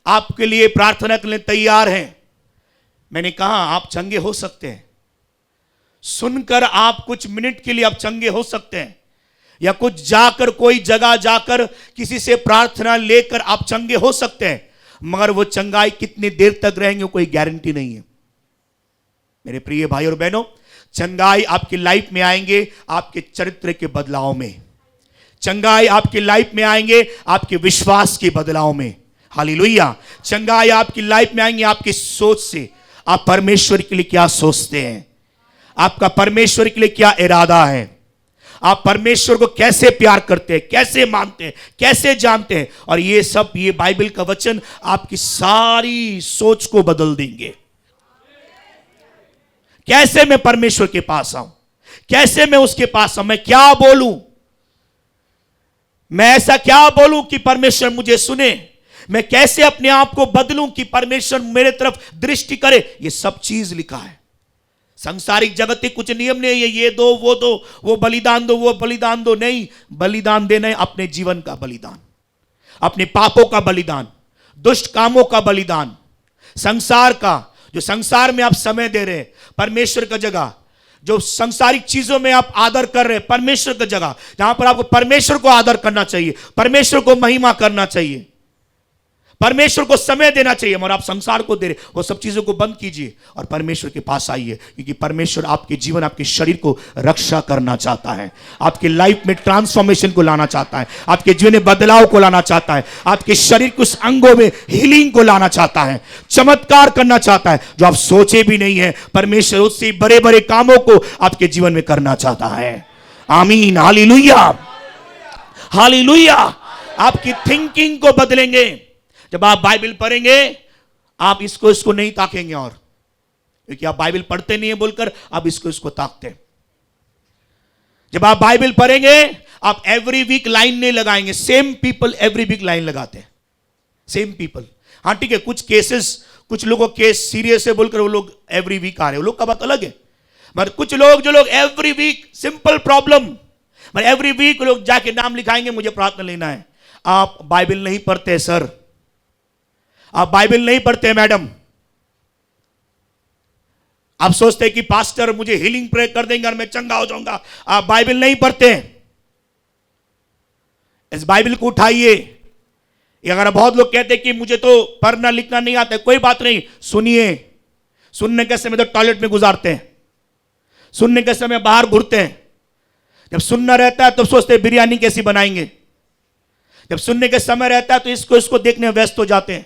आपके लिए प्रार्थना करने तैयार हैं। मैंने कहा आप चंगे हो सकते हैं, सुनकर आप कुछ मिनट के लिए आप चंगे हो सकते हैं, या कुछ जाकर, कोई जगह जाकर किसी से प्रार्थना लेकर आप चंगे हो सकते हैं, मगर वो चंगाई कितनी देर तक रहेंगे कोई गारंटी नहीं है। मेरे प्रिय भाई और बहनों, चंगाई आपकी लाइफ में आएंगे आपके चरित्र के बदलाव में। चंगाई आपकी लाइफ में आएंगे आपके विश्वास के बदलाव में। हालेलुया। चंगाई आपकी लाइफ में आएंगे आपकी सोच से। आप परमेश्वर के लिए क्या सोचते हैं, आपका परमेश्वर के लिए क्या इरादा है, आप परमेश्वर को कैसे प्यार करते हैं, कैसे मानते हैं, कैसे जानते हैं। और ये सब, ये बाइबल का वचन आपकी सारी सोच को बदल देंगे। कैसे मैं परमेश्वर के पास आऊं, कैसे मैं उसके पास आऊं, मैं क्या बोलूं, मैं ऐसा क्या बोलूं कि परमेश्वर मुझे सुने, मैं कैसे अपने आप को बदलूं कि परमेश्वर मेरे तरफ दृष्टि करे। ये सब चीज लिखा है। सांसारिक जगत कुछ नियम नहीं है, ये दो, वो बलिदान दो, वो बलिदान दो। नहीं, बलिदान देना है अपने जीवन का बलिदान, अपने पापों का बलिदान, दुष्ट कामों का बलिदान, संसार का, जो संसार में आप समय दे रहे हैं परमेश्वर का जगह, जो संसारिक चीजों में आप आदर कर रहे हैं परमेश्वर की जगह, जहां पर आपको परमेश्वर को आदर करना चाहिए, परमेश्वर को महिमा करना चाहिए, परमेश्वर को समय देना चाहिए, और आप संसार को दे रहे, वो सब चीजों को बंद कीजिए और परमेश्वर के पास आइए, क्योंकि परमेश्वर आपके जीवन, आपके शरीर को रक्षा करना चाहता है, आपके लाइफ में ट्रांसफॉर्मेशन को लाना चाहता है, आपके जीवन में बदलाव को लाना चाहता है, आपके शरीर के उस अंगों में हीलिंग को लाना चाहता है, चमत्कार करना चाहता है जो आप सोचे भी नहीं है। परमेश्वर उससे बड़े बड़े कामों को आपके जीवन में करना चाहता है। आमीन, हालेलुया, हालेलुया। आपकी थिंकिंग को बदलेंगे। जब आप बाइबल पढ़ेंगे, आप इसको नहीं ताकेंगे, और क्योंकि आप बाइबल पढ़ते नहीं है बोलकर आप इसको ताकते हैं। जब आप बाइबल पढ़ेंगे, आप एवरी वीक लाइन नहीं लगाएंगे। Same people every week line लगाते हैं, सेम पीपल। हाँ ठीक है, कुछ केसेस, कुछ लोगों केस सीरियस है बोलकर वो लोग एवरी वीक आ रहे हैं, वो लोग का बात अलग है। मगर कुछ लोग, जो लोग एवरी वीक सिंपल प्रॉब्लम, मगर एवरी वीक लोग जाके नाम लिखाएंगे, मुझे प्रार्थना लेना है। आप बाइबल नहीं पढ़ते सर, आप बाइबल नहीं पढ़ते मैडम। आप सोचते हैं कि पास्टर मुझे हीलिंग प्रे कर देंगे और मैं चंगा हो जाऊंगा। आप बाइबल नहीं पढ़ते। इस बाइबल को उठाइए। अगर बहुत लोग कहते हैं कि मुझे तो पढ़ना लिखना नहीं आता, कोई बात नहीं, सुनिए। सुनने के समय तो टॉयलेट में गुजारते हैं, सुनने के समय बाहर घूरते हैं। जब सुनना रहता है तो सोचते हैं बिरयानी कैसी बनाएंगे। जब सुनने के समय रहता है तो इसको देखने में व्यस्त हो जाते हैं।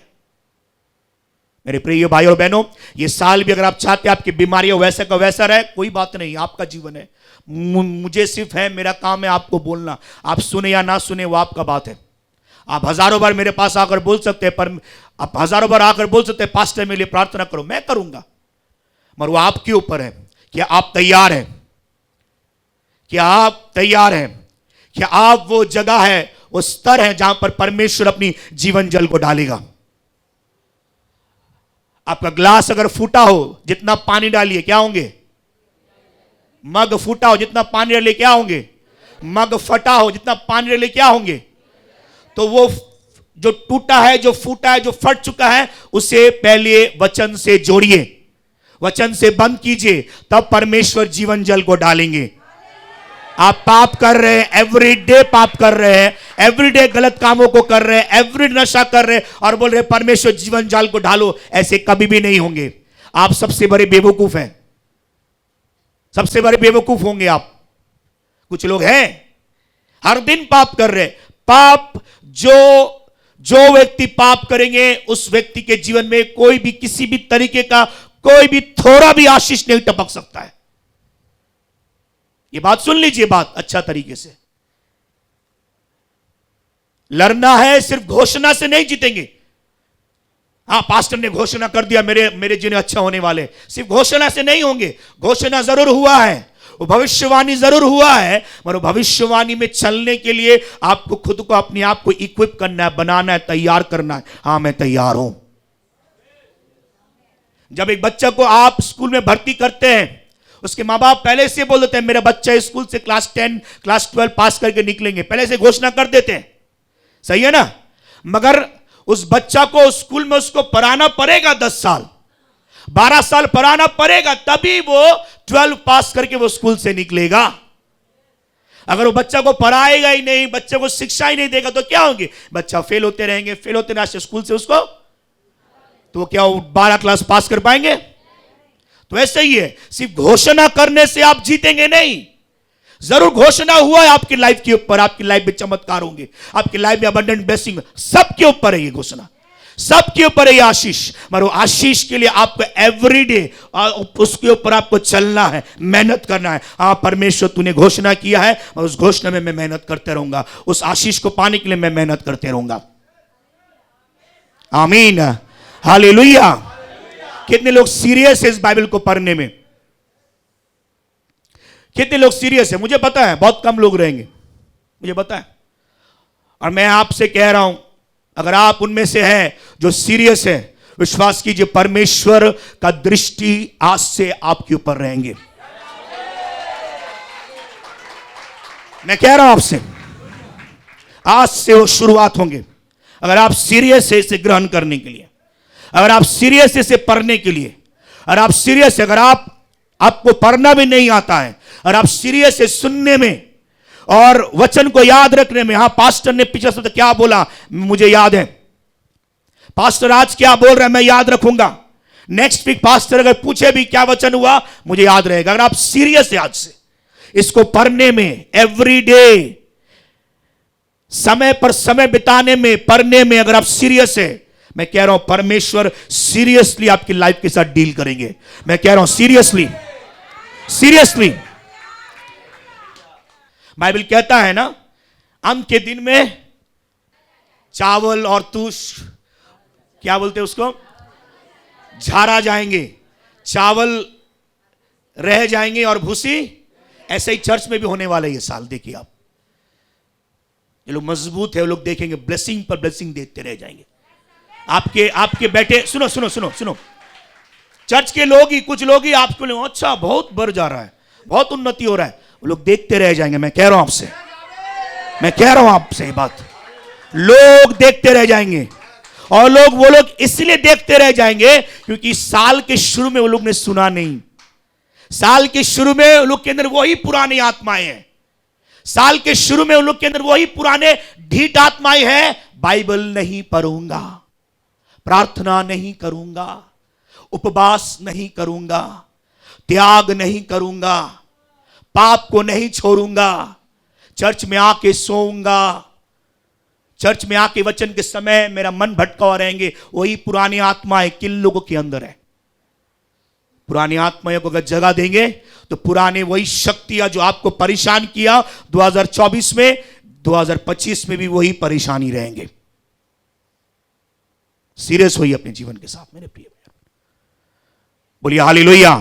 मेरे प्रिय भाई और बहनों, ये साल भी अगर आप चाहते हैं आपकी बीमारियां वैसा का वैसा रहे, कोई बात नहीं, आपका जीवन है। मुझे सिर्फ है, मेरा काम है आपको बोलना। आप सुने या ना सुने वो आपका बात है। आप हजारों बार मेरे पास आकर बोल सकते हैं, पर आप हजारों बार आकर बोल सकते हैं पास्टर मेरे लिए प्रार्थना करो, मैं करूंगा। मगर वो आपके ऊपर है। क्या आप तैयार हैं? क्या आप तैयार हैं? क्या आप वो जगह है, वो स्तर है जहां पर परमेश्वर अपनी जीवन जल को डालेगा? आपका ग्लास अगर फूटा हो, जितना पानी डालिए क्या होंगे? मग फूटा हो, जितना पानी डालिए क्या होंगे? मग फटा हो, जितना पानी डालिए क्या होंगे? तो वो जो टूटा है, जो फूटा है, जो फट चुका है, उसे पहले वचन से जोड़िए, वचन से बंद कीजिए, तब परमेश्वर जीवन जल को डालेंगे। आप पाप कर रहे हैं, एवरीडे पाप कर रहे हैं, एवरीडे गलत कामों को कर रहे हैं, एवरीडे नशा कर रहे हैं और बोल रहे परमेश्वर जीवन जाल को ढालो, ऐसे कभी भी नहीं होंगे। आप सबसे बड़े बेवकूफ हैं, सबसे बड़े बेवकूफ होंगे आप। कुछ लोग हैं हर दिन पाप कर रहे हैं। पाप, जो व्यक्ति पाप करेंगे उस व्यक्ति के जीवन में कोई भी, किसी भी तरीके का, कोई भी थोड़ा भी आशीष नहीं टपक सकता है। ये बात सुन लीजिए, बात अच्छा तरीके से। लड़ना है, सिर्फ घोषणा से नहीं जीतेंगे। हाँ, पास्टर ने घोषणा कर दिया मेरे जीवन अच्छा होने वाले, सिर्फ घोषणा से नहीं होंगे। घोषणा जरूर हुआ है, वो भविष्यवाणी जरूर हुआ है, मगर भविष्यवाणी में चलने के लिए आपको खुद को, अपने आप को इक्विप करना है, बनाना है, तैयार करना है। हाँ, मैं तैयार हूं। जब एक बच्चा को आप स्कूल में भर्ती करते हैं, उसके माँ बाप पहले से बोल देते हैं मेरा बच्चा स्कूल से क्लास 10, क्लास 12 पास करके निकलेंगे, पहले से घोषणा कर देते हैं। सही है ना? मगर उस बच्चा को स्कूल में उसको पढ़ाना पड़ेगा 10 साल, 12 साल पढ़ाना पड़ेगा, तभी वो 12 पास करके वो स्कूल से निकलेगा। अगर वो बच्चा को पढ़ाएगा ही नहीं, बच्चे को शिक्षा ही नहीं देगा, तो क्या होंगे? बच्चा फेल होते रहेंगे, फेल होते रहेंगे स्कूल से उसको, तो क्या वो 12 क्लास पास कर पाएंगे? तो ऐसे ही है, सिर्फ घोषणा करने से आप जीतेंगे नहीं। जरूर घोषणा हुआ है आपकी लाइफ के ऊपर, आपकी लाइफ में चमत्कार होंगे, आपकी लाइफ में अबंडेंट ब्लेसिंग, सबके ऊपर है ये घोषणा, सबके ऊपर है ये आशीष। मगर वो आशीष के लिए आपको एवरीडे उसके ऊपर आपको चलना है, मेहनत करना है। हाँ, परमेश्वर तूने घोषणा किया है और उस घोषणा में मैं मेहनत करते रहूंगा, उस आशीष को पाने के लिए मैं मेहनत करते रहूंगा। आमीन, हालेलुया। कितने लोग सीरियस है इस बाइबल को पढ़ने में? कितने लोग सीरियस है? मुझे पता है बहुत कम लोग रहेंगे, मुझे पता है। और मैं आपसे कह रहा हूं, अगर आप उनमें से हैं जो सीरियस है, विश्वास कीजिए परमेश्वर का दृष्टि आज से आपके ऊपर रहेंगे। मैं कह रहा हूं आपसे, आज से वो शुरुआत होंगे। अगर आप सीरियस है इसे ग्रहण करने के लिए, अगर आप सीरियस है इसे पढ़ने के लिए, अगर आप सीरियस है, अगर आपको पढ़ना भी नहीं आता है, और आप सीरियस है सुनने में और वचन को याद रखने में। हाँ, पास्टर ने पिछले सप्ताह क्या बोला मुझे याद है, पास्टर आज क्या बोल रहे हैं मैं याद रखूंगा, नेक्स्ट वीक पास्टर अगर पूछे भी क्या वचन हुआ मुझे याद रहेगा। अगर आप सीरियस है आज से इसको पढ़ने में, एवरी डे समय पर समय बिताने में, पढ़ने में अगर आप सीरियस है, मैं कह रहा हूं परमेश्वर सीरियसली आपकी लाइफ के साथ डील करेंगे। मैं कह रहा हूं सीरियसली, सीरियसली। बाइबल कहता है ना, अंत के दिन में चावल और तूश, क्या बोलते हैं उसको, झारा जाएंगे, चावल रह जाएंगे और भूसी। ऐसे ही चर्च में भी होने वाला है ये साल। देखिए आप, ये लोग मजबूत है, वो लोग देखेंगे ब्लेसिंग पर ब्लेसिंग देते रह जाएंगे। आपके बेटे, सुनो सुनो सुनो सुनो, चर्च के लोग ही, कुछ लोग ही आपको लोग अच्छा बहुत बढ़ जा रहा है, बहुत उन्नति हो रहा है, वो लोग देखते रह जाएंगे। मैं कह रहा हूं आपसे, मैं कह रहा हूं आपसे ये बात, लोग देखते रह जाएंगे। और वो लोग इसलिए देखते रह जाएंगे क्योंकि साल के शुरू में वो लोग ने सुना नहीं। साल के शुरू में वो लोग के अंदर वही पुरानी आत्माएं हैं, साल के शुरू में उन लोग के अंदर वही पुराने ढीठ आत्माएं हैं। बाइबल नहीं पढ़ूंगा, प्रार्थना नहीं करूंगा, उपवास नहीं करूंगा, त्याग नहीं करूंगा, पाप को नहीं छोड़ूंगा, चर्च में आके सोऊंगा, चर्च में आके वचन के समय मेरा मन भटका हुआ रहेंगे। वही पुरानी आत्माएं किन लोगों के अंदर है। पुरानी आत्माओं को अगर जगह देंगे तो पुराने वही शक्तियां जो आपको परेशान किया 2024 में, 2025 में भी वही परेशानी रहेंगे। सीरियस होइए अपने जीवन के साथ मेरे प्रिय, बोलिए हालेलुया।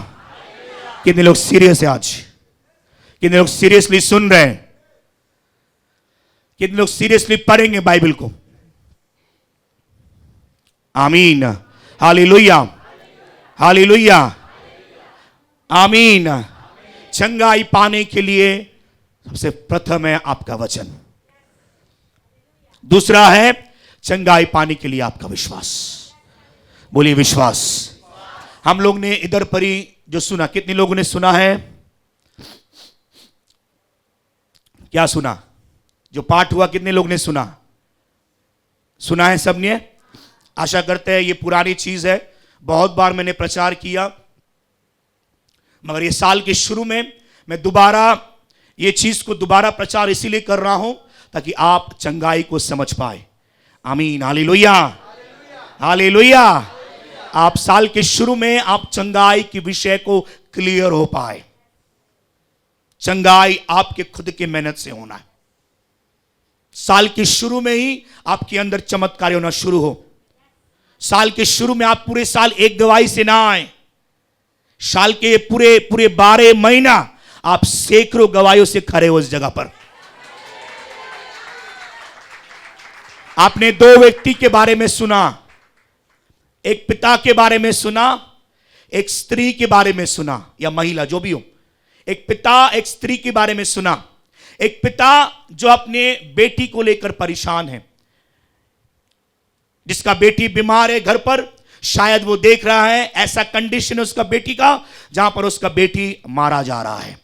कितने लोग सीरियस है आज, कितने लोग सीरियसली सुन रहे हैं, कितने लोग सीरियसली पढ़ेंगे बाइबल को। आमीन, हालेलुया, हालेलुया, आमीन। चंगाई पाने के लिए सबसे प्रथम है आपका वचन, दूसरा है चंगाई पाने के लिए आपका विश्वास। बोलिए विश्वास। हम लोग ने इधर पर ही जो सुना, कितने लोगों ने सुना है, क्या सुना, जो पाठ हुआ कितने लोग ने सुना, सुना है सबने। आशा करते हैं ये पुरानी चीज है, बहुत बार मैंने प्रचार किया, मगर ये साल के शुरू में मैं दोबारा ये चीज को दोबारा प्रचार इसीलिए कर रहा हूं ताकि आप चंगाई को समझ पाए। आमीन, हालेलुया, हालेलुया। आप साल के शुरू में आप चंगाई के विषय को क्लियर हो पाए। चंगाई आपके खुद के मेहनत से होना है। साल के शुरू में ही आपके अंदर चमत्कार होना शुरू हो। साल के शुरू में आप पूरे साल एक गवाही से ना आए, साल के पूरे 12 महीना आप सैकड़ों गवाहियों से खड़े हो उस जगह पर। आपने 2 व्यक्ति के बारे में सुना, एक पिता के बारे में सुना, एक स्त्री के बारे में सुना, या महिला जो भी हो, एक पिता एक स्त्री के बारे में सुना। एक पिता जो अपने बेटी को लेकर परेशान है, जिसका बेटी बीमार है घर पर, शायद वो देख रहा है ऐसा कंडीशन है उसका बेटी का जहां पर उसका बेटी मारा जा रहा है।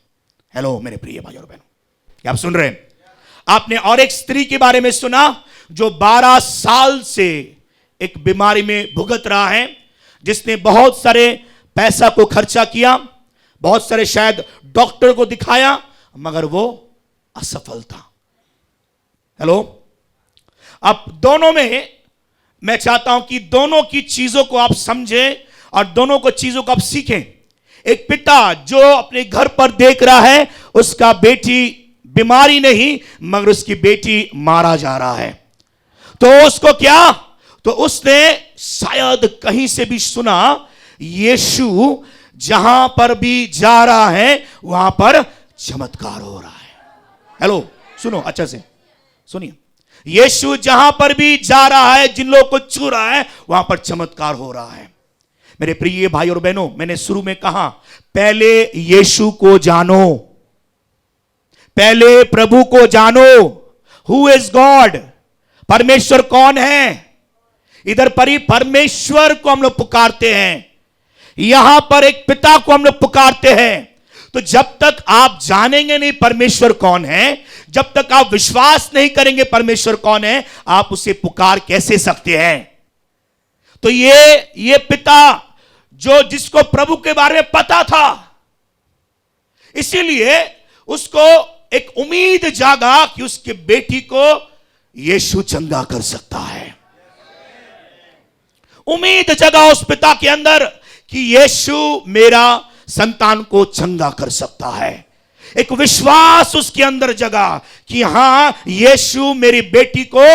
हेलो मेरे प्रिय भाइयों और बहनों, क्या आप सुन रहे हैं। आपने और एक स्त्री के बारे में सुना जो 12 साल से एक बीमारी में भुगत रहा है, जिसने बहुत सारे पैसा को खर्चा किया, बहुत सारे शायद डॉक्टर को दिखाया, मगर वो असफल था। हेलो, अब दोनों में मैं चाहता हूं कि दोनों की चीजों को आप समझें और दोनों को चीजों को आप सीखें। एक पिता जो अपने घर पर देख रहा है उसका बेटी बीमारी नहीं मगर उसकी बेटी मारा जा रहा है, तो उसको क्या, तो उसने शायद कहीं से भी सुना यीशु जहां पर भी जा रहा है वहां पर चमत्कार हो रहा है। हेलो सुनो, अच्छा से सुनिए, यीशु जहां पर भी जा रहा है, जिन लोगों को छू रहा है वहां पर चमत्कार हो रहा है। मेरे प्रिय भाई और बहनों, मैंने शुरू में कहा पहले यीशु को जानो, पहले प्रभु को जानो। हु इज गॉड, परमेश्वर कौन है। इधर पर ही परमेश्वर को हम लोग पुकारते हैं, यहां पर एक पिता को हम लोग पुकारते हैं। तो जब तक आप जानेंगे नहीं परमेश्वर कौन है, जब तक आप विश्वास नहीं करेंगे परमेश्वर कौन है, आप उसे पुकार कैसे सकते हैं। तो ये पिता जो जिसको प्रभु के बारे में पता था, इसीलिए उसको एक उम्मीद जागा कि उसके बेटी को यीशु चंगा कर सकता है। उम्मीद जगा उस पिता के अंदर कि यीशु मेरा संतान को चंगा कर सकता है। एक विश्वास उसके अंदर जगा कि हां, यीशु मेरी बेटी को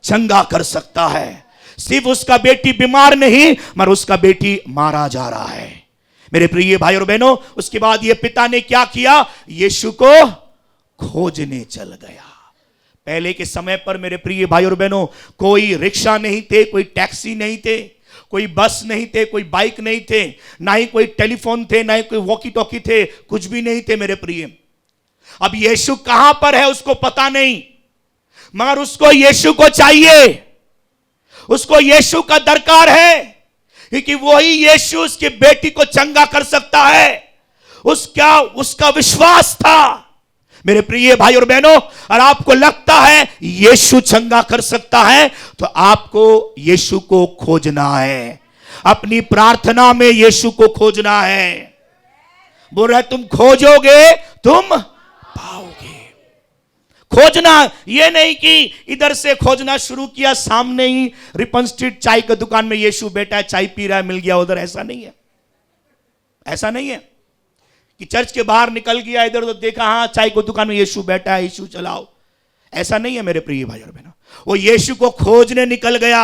चंगा कर सकता है। सिर्फ उसका बेटी बीमार नहीं, मगर उसका बेटी मारा जा रहा है। मेरे प्रिय भाई और बहनों, उसके बाद ये पिता ने क्या किया? यीशु को खोजने चल गया। पहले के समय पर मेरे प्रिय भाई और बहनों, कोई रिक्शा नहीं थे, कोई टैक्सी नहीं थे, कोई बस नहीं थे, कोई बाइक नहीं थे, ना ही कोई टेलीफोन थे, ना ही कोई वॉकी टॉकी थे, कुछ भी नहीं थे मेरे प्रिय। अब यीशु कहां पर है उसको पता नहीं, मगर उसको यीशु को चाहिए, उसको यीशु का दरकार है, क्योंकि वही यीशु उसकी बेटी को चंगा कर सकता है। उसका विश्वास था। मेरे प्रिय भाई और बहनों, और आपको लगता है यीशु चंगा कर सकता है, तो आपको यीशु को खोजना है। अपनी प्रार्थना में यीशु को खोजना है। बोल रहा है, तुम खोजोगे तुम पाओगे। खोजना ये नहीं कि इधर से खोजना शुरू किया, सामने ही रिपन स्ट्रीट चाय की दुकान में यीशु बैठा है, चाय पी रहा है, मिल गया उधर। ऐसा नहीं है, ऐसा नहीं है कि चर्च के बाहर निकल गया, इधर उधर देखा, हाँ चाय की दुकान में यीशु बैठा है, यीशु चलाओ। ऐसा नहीं है मेरे प्रिय भाई और बहनों। वो यीशु को खोजने निकल गया।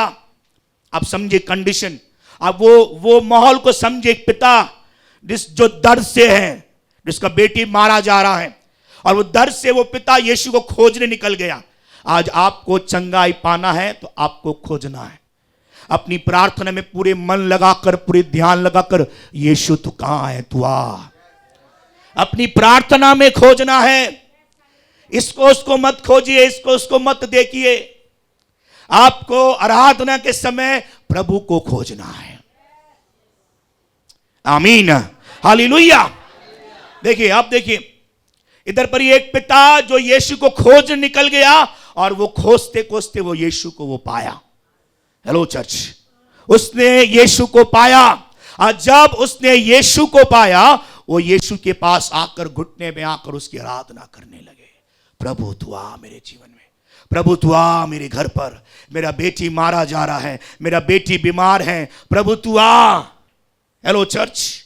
आप समझे कंडीशन, अब वो माहौल को समझे। एक पिता जो दर्द से है, जिसका बेटी मारा जा रहा है, और वो दर्द से वो पिता यीशु को खोजने निकल गया। आज आपको चंगाई पाना है तो आपको खोजना है। अपनी प्रार्थना में पूरे मन लगाकर, पूरे ध्यान लगाकर, यीशु तू कहां है, तू आ। अपनी प्रार्थना में खोजना है। इसको उसको मत खोजिए, इसको उसको मत देखिए। आपको आराधना के समय प्रभु को खोजना है। आमीन, हालेलुया। देखिए, आप देखिए, इधर पर एक पिता जो यीशु को खोज निकल गया, और वो खोजते खोजते वो यीशु को वो पाया। हेलो चर्च, उसने यीशु को पाया। और जब उसने यीशु को पाया, वो यीशु के पास आकर घुटने में आकर उसकी आराधना करने लगे। प्रभु तू आ मेरे जीवन में, प्रभु तू आ मेरे घर पर, मेरा बेटी मारा जा रहा है, मेरा बेटी बीमार है, प्रभु तू आ। हेलो चर्च,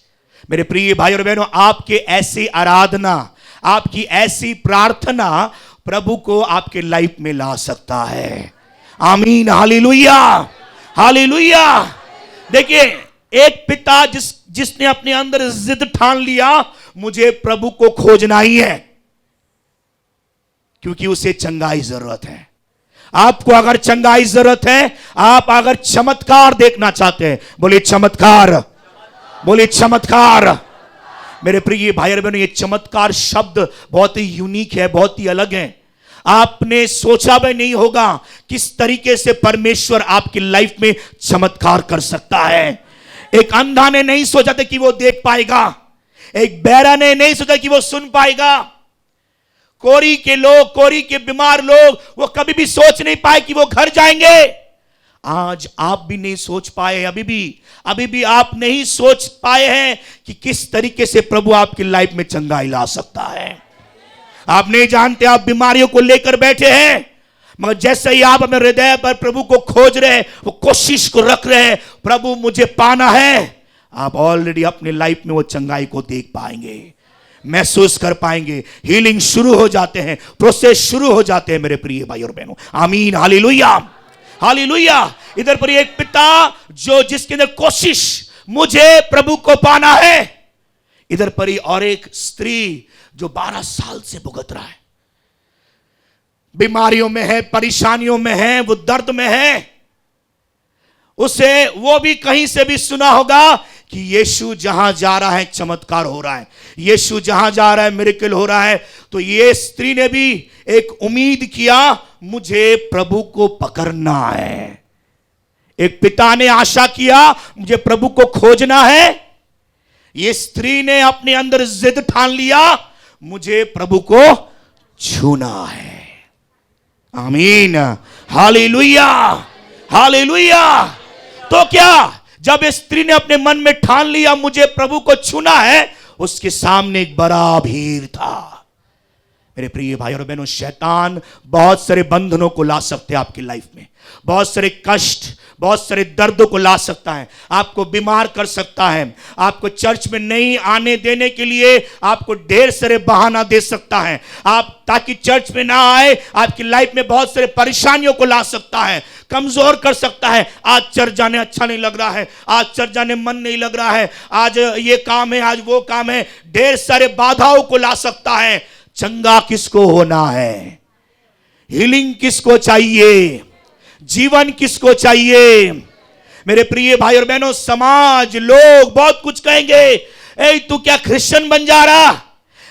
मेरे प्रिय भाई और बहनों, आपके ऐसी आराधना, आपकी ऐसी प्रार्थना प्रभु को आपके लाइफ में ला सकता है। आमीन, हालेलुया, हालेलुया। देखिए, एक पिता जिसने अपने अंदर जिद ठान लिया, मुझे प्रभु को खोजना ही है, क्योंकि उसे चंगाई जरूरत है। आपको अगर चंगाई जरूरत है, आप अगर चमत्कार देखना चाहते हैं, बोलिए चमत्कार, बोलिए चमत्कार। मेरे प्रिय भाई और बहनों, ये चमत्कार शब्द बहुत ही यूनिक है, बहुत ही अलग है। आपने सोचा भी नहीं होगा किस तरीके से परमेश्वर आपकी लाइफ में चमत्कार कर सकता है। एक अंधा ने नहीं सोचा था कि वो देख पाएगा, एक बहरा ने नहीं सोचा कि वो सुन पाएगा, कोरी के लोग, कोरी के बीमार लोग, वो कभी भी सोच नहीं पाए कि वो घर जाएंगे। आज आप भी नहीं सोच पाए, अभी भी आप नहीं सोच पाए हैं कि किस तरीके से प्रभु आपकी लाइफ में चंगाई ला सकता है। आप नहीं जानते, आप बीमारियों को लेकर बैठे हैं, मगर जैसे ही आप अपने हृदय पर प्रभु को खोज रहे हैं, वो कोशिश को रख रहे हैं, प्रभु मुझे पाना है, आप ऑलरेडी अपने लाइफ में वो चंगाई को देख पाएंगे, महसूस कर पाएंगे। हीलिंग शुरू हो जाते हैं, प्रोसेस शुरू हो जाते हैं मेरे प्रिय भाई और बहनों। आमीन, हालेलुया, हालेलुया। इधर पर एक पिता जो जिसके अंदर कोशिश, मुझे प्रभु को पाना है। इधर पर ही और एक स्त्री जो 12 साल से भुगत रहा है, बीमारियों में है, परेशानियों में है, वो दर्द में है। उसे वो भी कहीं से भी सुना होगा कि यीशु जहां जा रहा है चमत्कार हो रहा है, यीशु जहां जा रहा है मिरेकल हो रहा है। तो ये स्त्री ने भी एक उम्मीद किया, मुझे प्रभु को पकड़ना है। एक पिता ने आशा किया, मुझे प्रभु को खोजना है। ये स्त्री ने अपने अंदर जिद ठान लिया, मुझे प्रभु को छूना है। आमीन, हालेलुया, हालेलुया। तो क्या, जब इस स्त्री ने अपने मन में ठान लिया मुझे प्रभु को छूना है, उसके सामने एक बड़ा भीड़ था। मेरे प्रिय भाई और बहनों, शैतान बहुत सारे बंधनों को ला सकते हैं आपकी लाइफ में, बहुत सारे कष्ट, बहुत सारे दर्दों को ला सकता है, आपको बीमार कर सकता है, आपको चर्च में नहीं आने देने के लिए आपको ढेर सारे बहाना दे सकता है, आप ताकि चर्च में ना आए, आपकी लाइफ में बहुत सारे परेशानियों को ला सकता है, कमजोर कर सकता है। आज चर्च जाने अच्छा नहीं लग रहा है, आज चर्च जाने मन नहीं लग रहा है, आज ये काम है, आज वो काम है, ढेर सारे बाधाओं को ला सकता है। चंगा किसको होना है? हीलिंग किसको चाहिए? जीवन किसको चाहिए? मेरे प्रिय भाई और बहनों, समाज, लोग बहुत कुछ कहेंगे, ए तू क्या क्रिश्चियन बन जा रहा,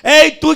ए तू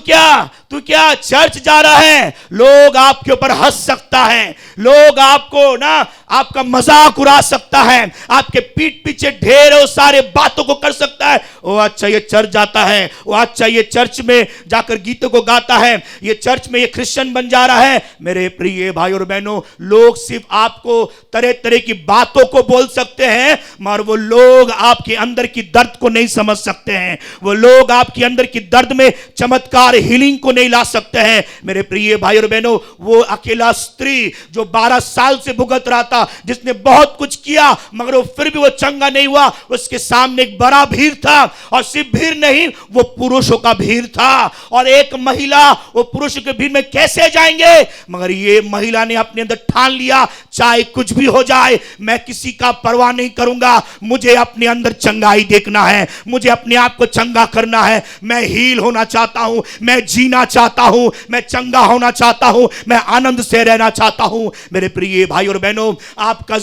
क्या चर्च जा रहा है। लोग आपके ऊपर हंस सकता है, लोग आपको ना आपका मजाक उड़ा सकता है, आपके पीठ पीछे ढेरों सारे बातों को कर सकता है। ओ अच्छा ये चर्च जाता है, ओ अच्छा ये चर्च में जाकर गीतों को गाता है, ये चर्च में ये क्रिश्चियन बन जा रहा है। मेरे प्रिय भाई और बहनों, लोग सिर्फ आपको तरह तरह की बातों को बोल सकते हैं, मगर वो लोग आपके अंदर की दर्द को नहीं समझ सकते हैं, वो लोग आपके अंदर की दर्द में चमत्कार, हीलिंग को नहीं ला सकते हैं। मेरे प्रिय भाई और बहनों, वो अकेला स्त्री जो 12 साल से भुगत रहा था, जिसने बहुत कुछ किया मगर वो फिर भी वो चंगा नहीं हुआ, उसके सामने एक बड़ा भीड़ था, और सिर्फ भीड़ नहीं, वो पुरुषों का भीड़ था। और एक महिला वो पुरुषों के भीड़ में कैसे जाएंगे? मगर ये महिला ने अपने अंदर ठान लिया, चाहे कुछ भी हो जाए मैं किसी का परवाह नहीं करूंगा, मुझे अपने अंदर चंगाई देखना है, मुझे अपने आप को चंगा करना है, मैं हील होना चाहता हूं, मैं जीना चाहता हूं, मैं चंगा होना चाहता हूं, मैं आनंद से रहना चाहता हूं। मेरे प्रिय भाई और बहनों, आपका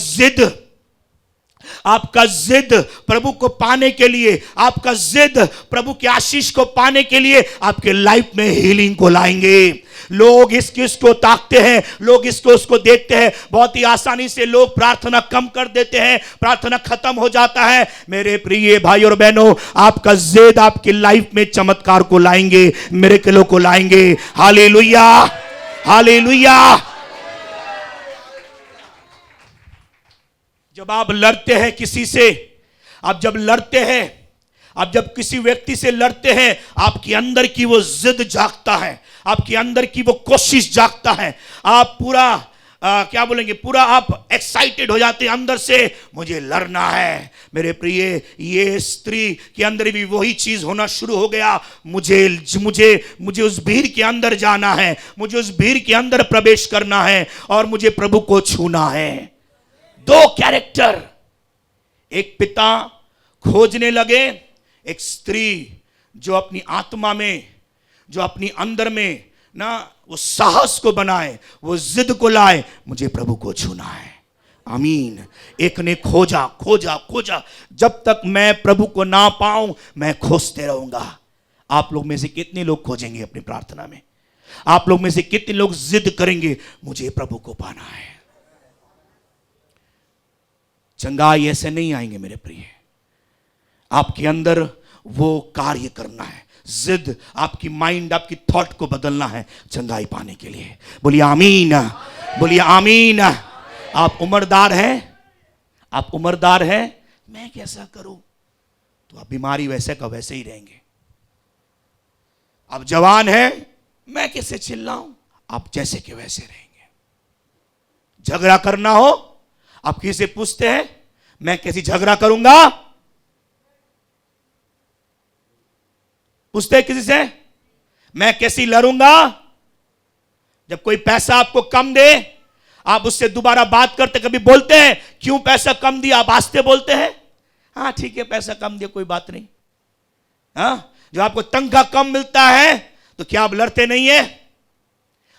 जिद प्रभु को पाने के लिए, आपका जिद प्रभु की आशीष को पाने के लिए आपके लाइफ में हीलिंग को लाएंगे। लोग इसको ताकते हैं, लोग उसको देखते हैं, बहुत ही आसानी से लोग प्रार्थना कम कर देते हैं, प्रार्थना खत्म हो जाता है। मेरे प्रिय भाई और बहनों, आपका जिद आपकी लाइफ में चमत्कार को लाएंगे, मिरेकलों को लाएंगे। Hallelujah, hallelujah. जब आप लड़ते हैं किसी से, आप जब लड़ते हैं, आप जब किसी व्यक्ति से लड़ते हैं, आपके अंदर की वो जिद जागता है, आपके अंदर की वो कोशिश जागता है, आप पूरा क्या बोलेंगे, पूरा आप एक्साइटेड हो जाते हैं अंदर से, मुझे लड़ना है। मेरे प्रिय, ये स्त्री के अंदर भी वही चीज होना शुरू हो गया, मुझे उस भीड़ के अंदर जाना है, मुझे उस भीड़ के अंदर प्रवेश करना है, और मुझे प्रभु को छूना है। दो कैरेक्टर, एक पिता खोजने लगे, एक स्त्री जो अपनी आत्मा में, जो अपनी अंदर में ना वो साहस को बनाए, वो जिद को लाए, मुझे प्रभु को छूना है। आमीन। एक ने खोजा खोजा खोजा, जब तक मैं प्रभु को ना पाऊं मैं खोजते रहूंगा। आप लोग में से कितने लोग खोजेंगे अपनी प्रार्थना में? आप लोग में से कितने लोग जिद करेंगे, मुझे प्रभु को पाना है? चंगाई ऐसे नहीं आएंगे मेरे प्रिय, आपके अंदर वो कार्य करना है, जिद, आपकी माइंड, आपकी थॉट को बदलना है चंगाई पाने के लिए। बोलिए आमीन, बोलिए आमीन। आप उम्रदार हैं, आप उम्रदार हैं, मैं कैसा करूं? तो आप बीमारी वैसे का वैसे ही रहेंगे। आप जवान हैं, मैं कैसे चिल्लाऊं? आप जैसे के वैसे रहेंगे। झगड़ा करना हो, आप किसी से पूछते हैं मैं कैसी झगड़ा करूंगा? पूछते हैं किसी से मैं कैसी लड़ूंगा? जब कोई पैसा आपको कम दे, आप उससे दोबारा बात करते, कभी बोलते हैं क्यों पैसा कम दिया? आप आस्ते बोलते हैं, हाँ ठीक है पैसा कम दिया कोई बात नहीं। हाँ, जब आपको तनख्वाह कम मिलता है तो क्या आप लड़ते नहीं है?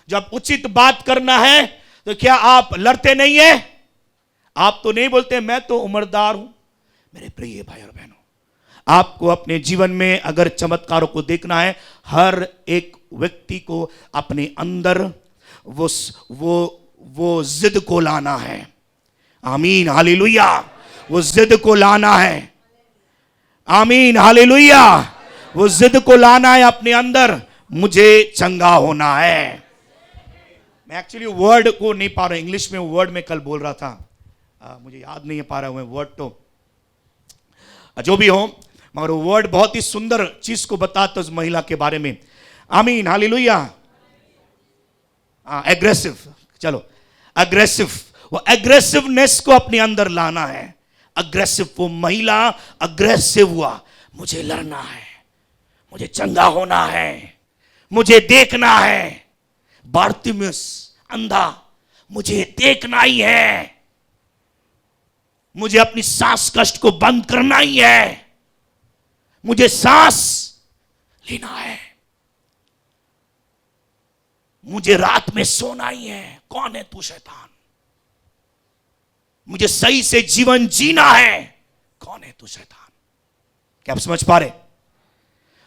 जब उचित बात करना है तो क्या आप लड़ते नहीं है? आप तो नहीं बोलते मैं तो उम्रदार हूं। मेरे प्रिय भाई और बहनों, आपको अपने जीवन में अगर चमत्कारों को देखना है, हर एक व्यक्ति को अपने अंदर वो जिद को लाना है। आमीन, हालेलुया। वो जिद को लाना है। आमीन, हालेलुया। वो जिद को लाना है अपने अंदर, मुझे चंगा होना है। मैं एक्चुअली वर्ड को नहीं पा रहा, इंग्लिश में वर्ड में कल बोल रहा था। मुझे याद नहीं पा रहा हूं वर्ड, तो जो भी हो, मगर वो वर्ड बहुत ही सुंदर चीज को बताता उस महिला के बारे में। आमीन, हालेलुया। एग्रेसिव, चलो अग्रेसिव, वो एग्रेसिवनेस को अपने अंदर लाना है। अग्रेसिव, वो महिला अग्रेसिव हुआ, मुझे लड़ना है, मुझे चंगा होना है, मुझे देखना है। बारतिमेउस अंधा, मुझे देखना ही है, मुझे अपनी सांस कष्ट को बंद करना ही है, मुझे सांस लेना है, मुझे रात में सोना ही है। कौन है तू शैतान? मुझे सही से जीवन जीना है। कौन है तू शैतान? क्या आप समझ पा रहे?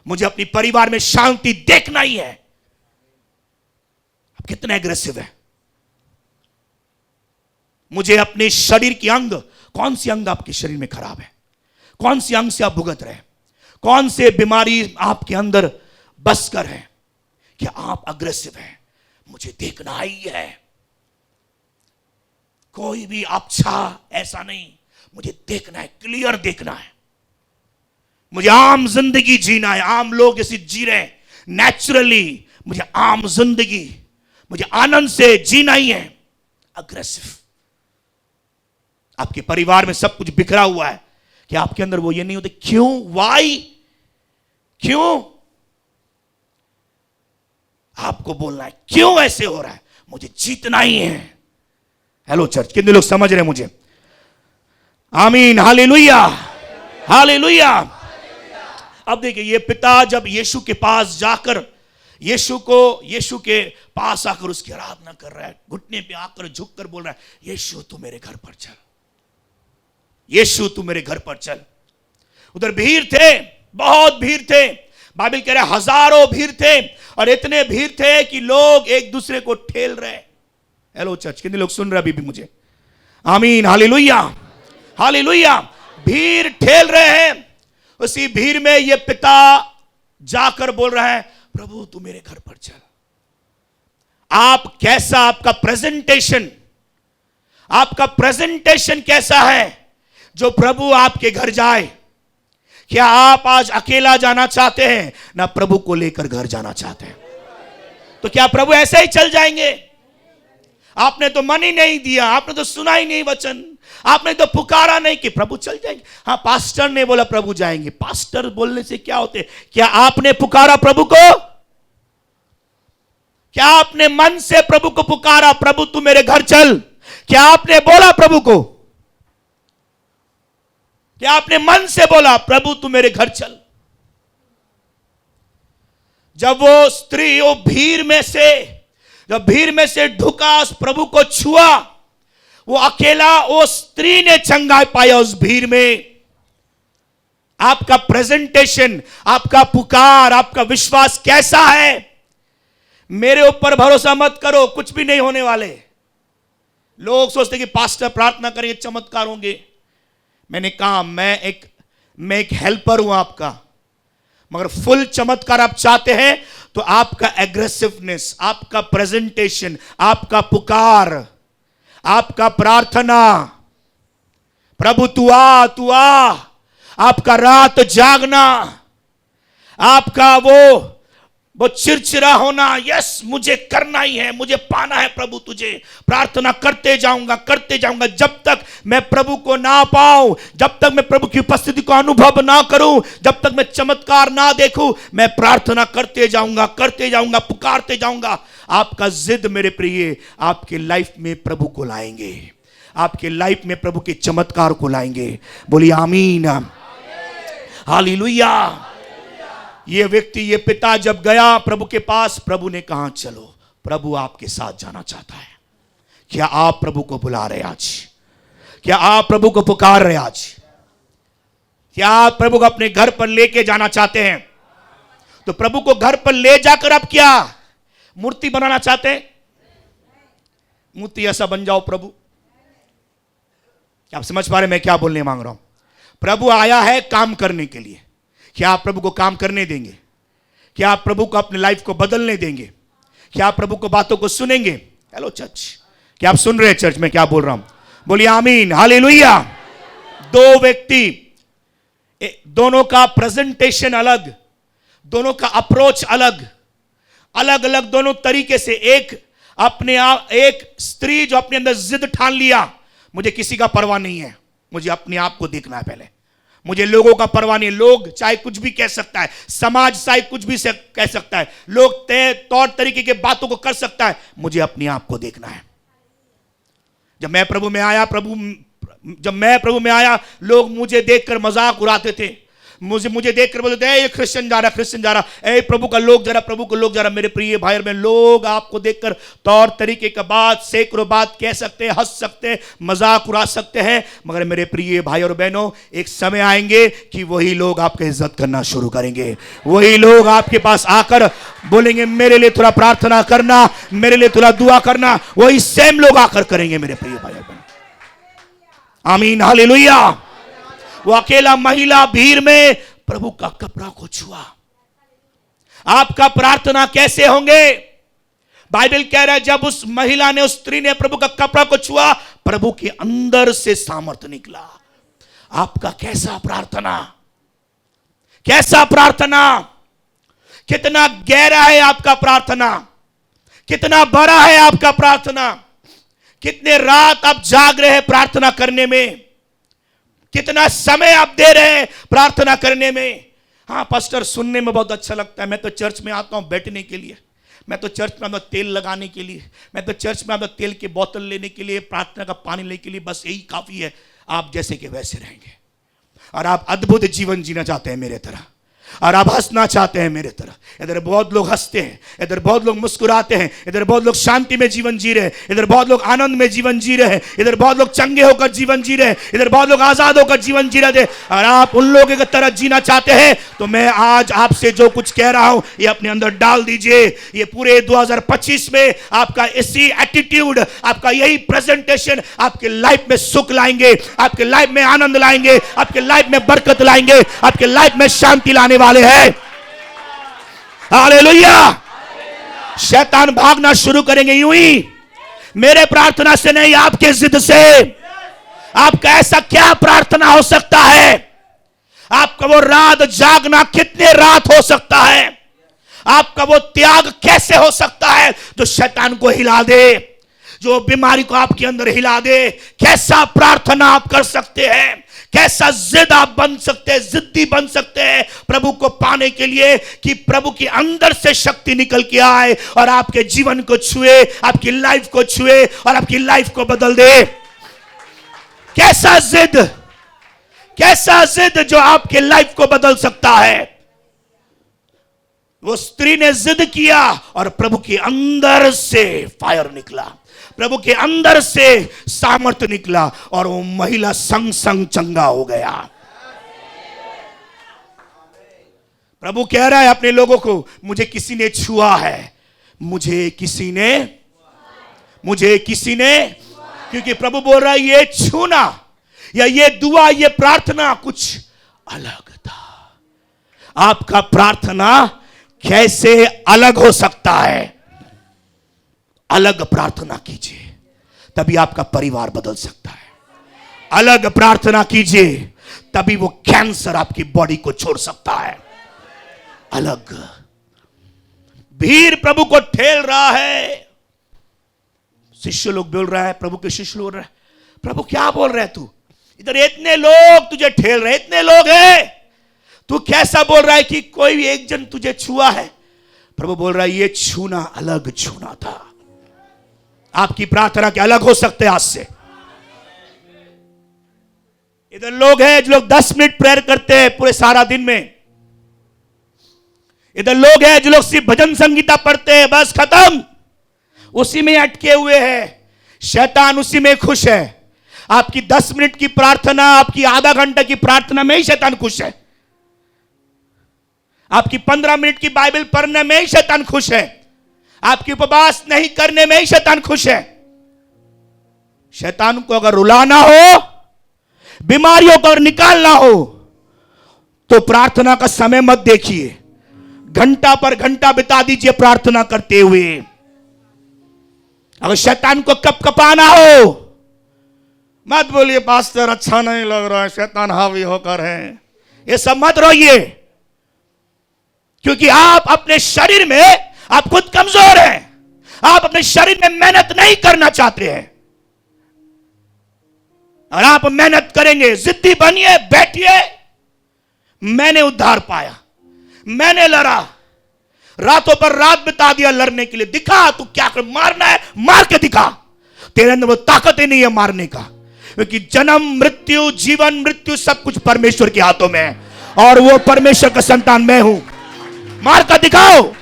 मुझे अपनी परिवार में शांति देखना ही है। अब कितना एग्रेसिव है। मुझे अपने शरीर के अंग, कौन सी अंग आपके शरीर में खराब है, कौन सी अंग से आप भुगत रहे, कौन से बीमारी आपके अंदर बस कर है कि आप अग्रेसिव हैं? मुझे देखना ही है, कोई भी अच्छा ऐसा नहीं, मुझे देखना है, क्लियर देखना है। मुझे आम जिंदगी जीना है, आम लोग जैसे जी रहे हैं नेचुरली, मुझे आम जिंदगी, मुझे आनंद से जीना ही है। अग्रेसिव। आपके परिवार में सब कुछ बिखरा हुआ है कि आपके अंदर वो ये नहीं होते। क्यों? वाई? क्यों? आपको बोलना है क्यों ऐसे हो रहा है, मुझे जीतना ही है। हेलो चर्च, कितने लोग समझ रहे हैं मुझे? आमीन, हालेलुया, हालेलुया। अब देखिए, ये पिता जब यीशु के पास जाकर यीशु के पास आकर उसकी आराधना कर रहा है, घुटने पे आकर झुककर बोल रहा है, यीशु तू मेरे घर पर चल, यीशु तू मेरे घर पर चल। उधर भीड़ थे, बहुत भीड़ थे, बाइबल कह रहा है हजारों भीड़ थे, और इतने भीड़ थे कि लोग एक दूसरे को ठेल रहे। हेलो चर्च, कितने लोग सुन रहे अभी भी मुझे? आमीन, हालेलुया, हालेलुया। भीड़ ठेल रहे हैं, उसी भीड़ में ये पिता जाकर बोल रहा है, प्रभु तू मेरे घर पर चल। आप कैसा, आपका प्रेजेंटेशन कैसा है जो प्रभु आपके घर जाए? क्या आप आज अकेला जाना चाहते हैं, ना प्रभु को लेकर घर जाना चाहते हैं? तो क्या प्रभु ऐसे ही चल जाएंगे? आपने तो मन ही नहीं दिया, आपने तो सुना ही नहीं वचन, आपने तो पुकारा नहीं कि प्रभु चल जाएंगे। हाँ, पास्टर ने बोला प्रभु जाएंगे। पास्टर बोलने से क्या होते? क्या आपने पुकारा प्रभु को? क्या आपने मन से प्रभु को पुकारा, प्रभु तू मेरे घर चल? क्या आपने बोला प्रभु को? क्या आपने मन से बोला प्रभु तू मेरे घर चल? जब वो स्त्री वो जब भीड़ में से ढुका, उस प्रभु को छुआ, वो अकेला वो स्त्री ने चंगाई पाया उस भीड़ में। आपका प्रेजेंटेशन, आपका पुकार, आपका विश्वास कैसा है? मेरे ऊपर भरोसा मत करो, कुछ भी नहीं होने वाले। लोग सोचते कि पास्टर प्रार्थना करेंगे चमत्कार होंगे। मैंने कहा मैं एक हेल्पर हूं आपका, मगर फुल चमत्कार आप चाहते हैं तो आपका एग्रेसिवनेस, आपका प्रेजेंटेशन, आपका पुकार, आपका प्रार्थना, प्रभु तू आ, आपका रात जागना, आपका वो चिड़चिड़ा होना, यस मुझे करना ही है, मुझे पाना है प्रभु तुझे, प्रार्थना करते जाऊंगा जब तक मैं प्रभु को ना पाऊं, जब तक मैं प्रभु की उपस्थिति को अनुभव ना करूं, जब तक मैं चमत्कार ना देखूं, मैं प्रार्थना करते जाऊंगा, पुकारते जाऊंगा। आपका जिद मेरे प्रिय आपके लाइफ में प्रभु को लाएंगे, आपके लाइफ में प्रभु के चमत्कार को लाएंगे। बोलिए आमीन, हालेलुया। ये व्यक्ति, ये पिता जब गया प्रभु के पास, प्रभु ने कहा चलो, प्रभु आपके साथ जाना चाहता है। क्या आप प्रभु को बुला रहे आज? क्या आप प्रभु को पुकार रहे आज? क्या आप प्रभु को अपने घर पर लेके जाना चाहते हैं? तो प्रभु को घर पर ले जाकर आप क्या मूर्ति बनाना चाहते हैं? मूर्ति ऐसा बन जाओ प्रभु। क्या आप समझ पा रहे मैं क्या बोलने मांग रहा हूं? प्रभु आया है काम करने के लिए। क्या आप प्रभु को काम करने देंगे? क्या आप प्रभु को अपने लाइफ को बदलने देंगे? क्या आप प्रभु को बातों को सुनेंगे? हेलो चर्च, क्या आप सुन रहे हैं चर्च में क्या बोल रहा हूं? बोलिए आमीन, हालेलुया। दो व्यक्ति, दोनों का प्रेजेंटेशन अलग, दोनों का अप्रोच अलग, अलग अलग दोनों तरीके से। एक अपने आप, एक स्त्री जो अपने अंदर जिद ठान लिया, मुझे किसी का परवाह नहीं है, मुझे अपने आप को देखना है पहले, मुझे लोगों का परवाह नहीं। लोग चाहे कुछ भी कह सकता है, समाज चाहे कुछ भी कह सकता है, लोग तौर तरीके के बातों को कर सकता है, मुझे अपने आप को देखना है। जब मैं प्रभु में आया, लोग मुझे देखकर मजाक उड़ाते थे, मुझे देखकर बोलते थे ये क्रिश्चियन जा रहा, ए प्रभु का लोग जा रहा। मेरे प्रिय भाई बहन, लोग आपको देखकर तौर तरीके का बात, सैकड़ों बात कह सकते हैं, हंस सकते हैं, मजाक उड़ा सकते हैं, मगर मेरे प्रिय भाई और बहनों, एक समय आएंगे कि वही लोग आपकी इज्जत करना शुरू करेंगे। वही लोग आपके पास आकर बोलेंगे मेरे लिए थोड़ा प्रार्थना करना, मेरे लिए थोड़ा दुआ करना, वही सेम लोग आकर करेंगे मेरे प्रिय भाई और बहन। आमीन, हालेलुया। वो अकेला महिला भीड़ में प्रभु का कपड़ा को छुआ। आपका प्रार्थना कैसे होंगे? बाइबल कह रहा है जब उस महिला ने, उस स्त्री ने प्रभु का कपड़ा को छुआ, प्रभु के अंदर से सामर्थ्य निकला। आपका कैसा प्रार्थना, कैसा प्रार्थना, कितना गहरा है आपका प्रार्थना, कितना बड़ा है आपका प्रार्थना, कितने रात आप जाग रहे हैं प्रार्थना करने में, कितना समय आप दे रहे हैं प्रार्थना करने में। हाँ पास्टर, सुनने में बहुत अच्छा लगता है, मैं तो चर्च में आता हूं बैठने के लिए, मैं तो चर्च में आता हूं तेल लगाने के लिए, मैं तो चर्च में आता हूं तेल की बोतल लेने के लिए, प्रार्थना का पानी लेने के लिए, बस यही काफी है। आप जैसे कि वैसे रहेंगे, और आप अद्भुत जीवन जीना चाहते हैं मेरे तरह, और आप हंसना चाहते हैं मेरे तरह। इधर बहुत लोग हंसते हैं, इधर बहुत लोग मुस्कुराते हैं, इधर बहुत लोग शांति में जीवन जी रहे हैं, इधर बहुत लोग आनंद में जीवन जी रहे हैं, इधर बहुत लोग चंगे होकर जीवन जी रहे हैं, इधर बहुत लोग आजाद होकर जीवन जी रहे थे, और आप उन लोगों की तरह जीना चाहते हैं। तो मैं आज आपसे जो कुछ कह रहा हूं, ये अपने अंदर डाल दीजिए। ये पूरे 2025 में आपका इसी एटीट्यूड, आपका यही प्रेजेंटेशन आपके लाइफ में सुख लाएंगे, आपके लाइफ में आनंद लाएंगे, आपके लाइफ में बरकत लाएंगे, आपके लाइफ में शांति लाने वाले हैं। हालेलुया। शैतान भागना शुरू करेंगे यूं ही, मेरे प्रार्थना से नहीं, आपके जिद से। आपका ऐसा क्या प्रार्थना हो सकता है? आपका वो रात जागना कितने रात हो सकता है? आपका वो त्याग कैसे हो सकता है जो शैतान को हिला दे, जो बीमारी को आपके अंदर हिला दे? कैसा प्रार्थना आप कर सकते हैं? कैसा जिद आप बन सकते हैं, जिद्दी बन सकते हैं प्रभु को पाने के लिए, कि प्रभु के अंदर से शक्ति निकल के आए और आपके जीवन को छुए, आपकी लाइफ को छुए और आपकी लाइफ को बदल दे। कैसा जिद, कैसा जिद जो आपके लाइफ को बदल सकता है? वो स्त्री ने जिद किया और प्रभु के अंदर से फायर निकला, प्रभु के अंदर से सामर्थ्य निकला, और वो महिला संग संग चंगा हो गया। प्रभु कह रहा है अपने लोगों को, मुझे किसी ने छुआ है, मुझे किसी ने, क्योंकि प्रभु बोल रहा है ये छूना या ये दुआ, ये प्रार्थना कुछ अलग था। आपका प्रार्थना कैसे अलग हो सकता है? अलग प्रार्थना कीजिए, तभी आपका परिवार बदल सकता है। अलग प्रार्थना कीजिए, तभी वो कैंसर आपकी बॉडी को छोड़ सकता है। अलग। भीड़ प्रभु को ठेल रहा है, शिष्य लोग बोल रहा है, प्रभु के शिष्य बोल रहा है, प्रभु क्या बोल रहा है तू? इधर इतने लोग तुझे ठेल रहे, इतने लोग हैं, तू कैसा बोल रहा है कि कोई भी एक जन तुझे छुआ है? प्रभु बोल रहा है ये छूना अलग छूना था। आपकी प्रार्थना के अलग हो सकते हैं आज से। इधर लोग हैं जो लोग 10 मिनट प्रेयर करते हैं पूरे सारा दिन में। इधर लोग हैं जो लोग सिर्फ भजन संगीता पढ़ते हैं, बस खत्म, उसी में अटके हुए हैं। शैतान उसी में खुश है। आपकी 10 मिनट की प्रार्थना, आपकी आधा घंटा की प्रार्थना में ही शैतान खुश है। आपकी 15 मिनट की बाइबल पढ़ने में ही शैतान खुश है। आपकी उपवास नहीं करने में ही शैतान खुश है। शैतान को अगर रुलाना हो, बीमारियों को अगर निकालना हो, तो प्रार्थना का समय मत देखिए, घंटा पर घंटा बिता दीजिए प्रार्थना करते हुए। अगर शैतान को कपकपाना हो, मत बोलिए पास्टर अच्छा नहीं लग रहा है, शैतान हावी होकर है, ये सब मत रोइए, क्योंकि आप अपने शरीर में आप खुद कमजोर हैं, आप अपने शरीर में मेहनत नहीं करना चाहते हैं। और आप मेहनत करेंगे, जिद्दी बनिए, बैठिए। मैंने उद्धार पाया, मैंने लड़ा, रातों पर रात बिता दिया लड़ने के लिए। दिखा तू क्या कर, मारना है मार के दिखा, तेरे अंदर वो ताकत ही नहीं है मारने का, क्योंकि जन्म मृत्यु जीवन मृत्यु सब कुछ परमेश्वर के हाथों में है, और वो परमेश्वर का संतान मैं हूं। मार कर दिखाओ।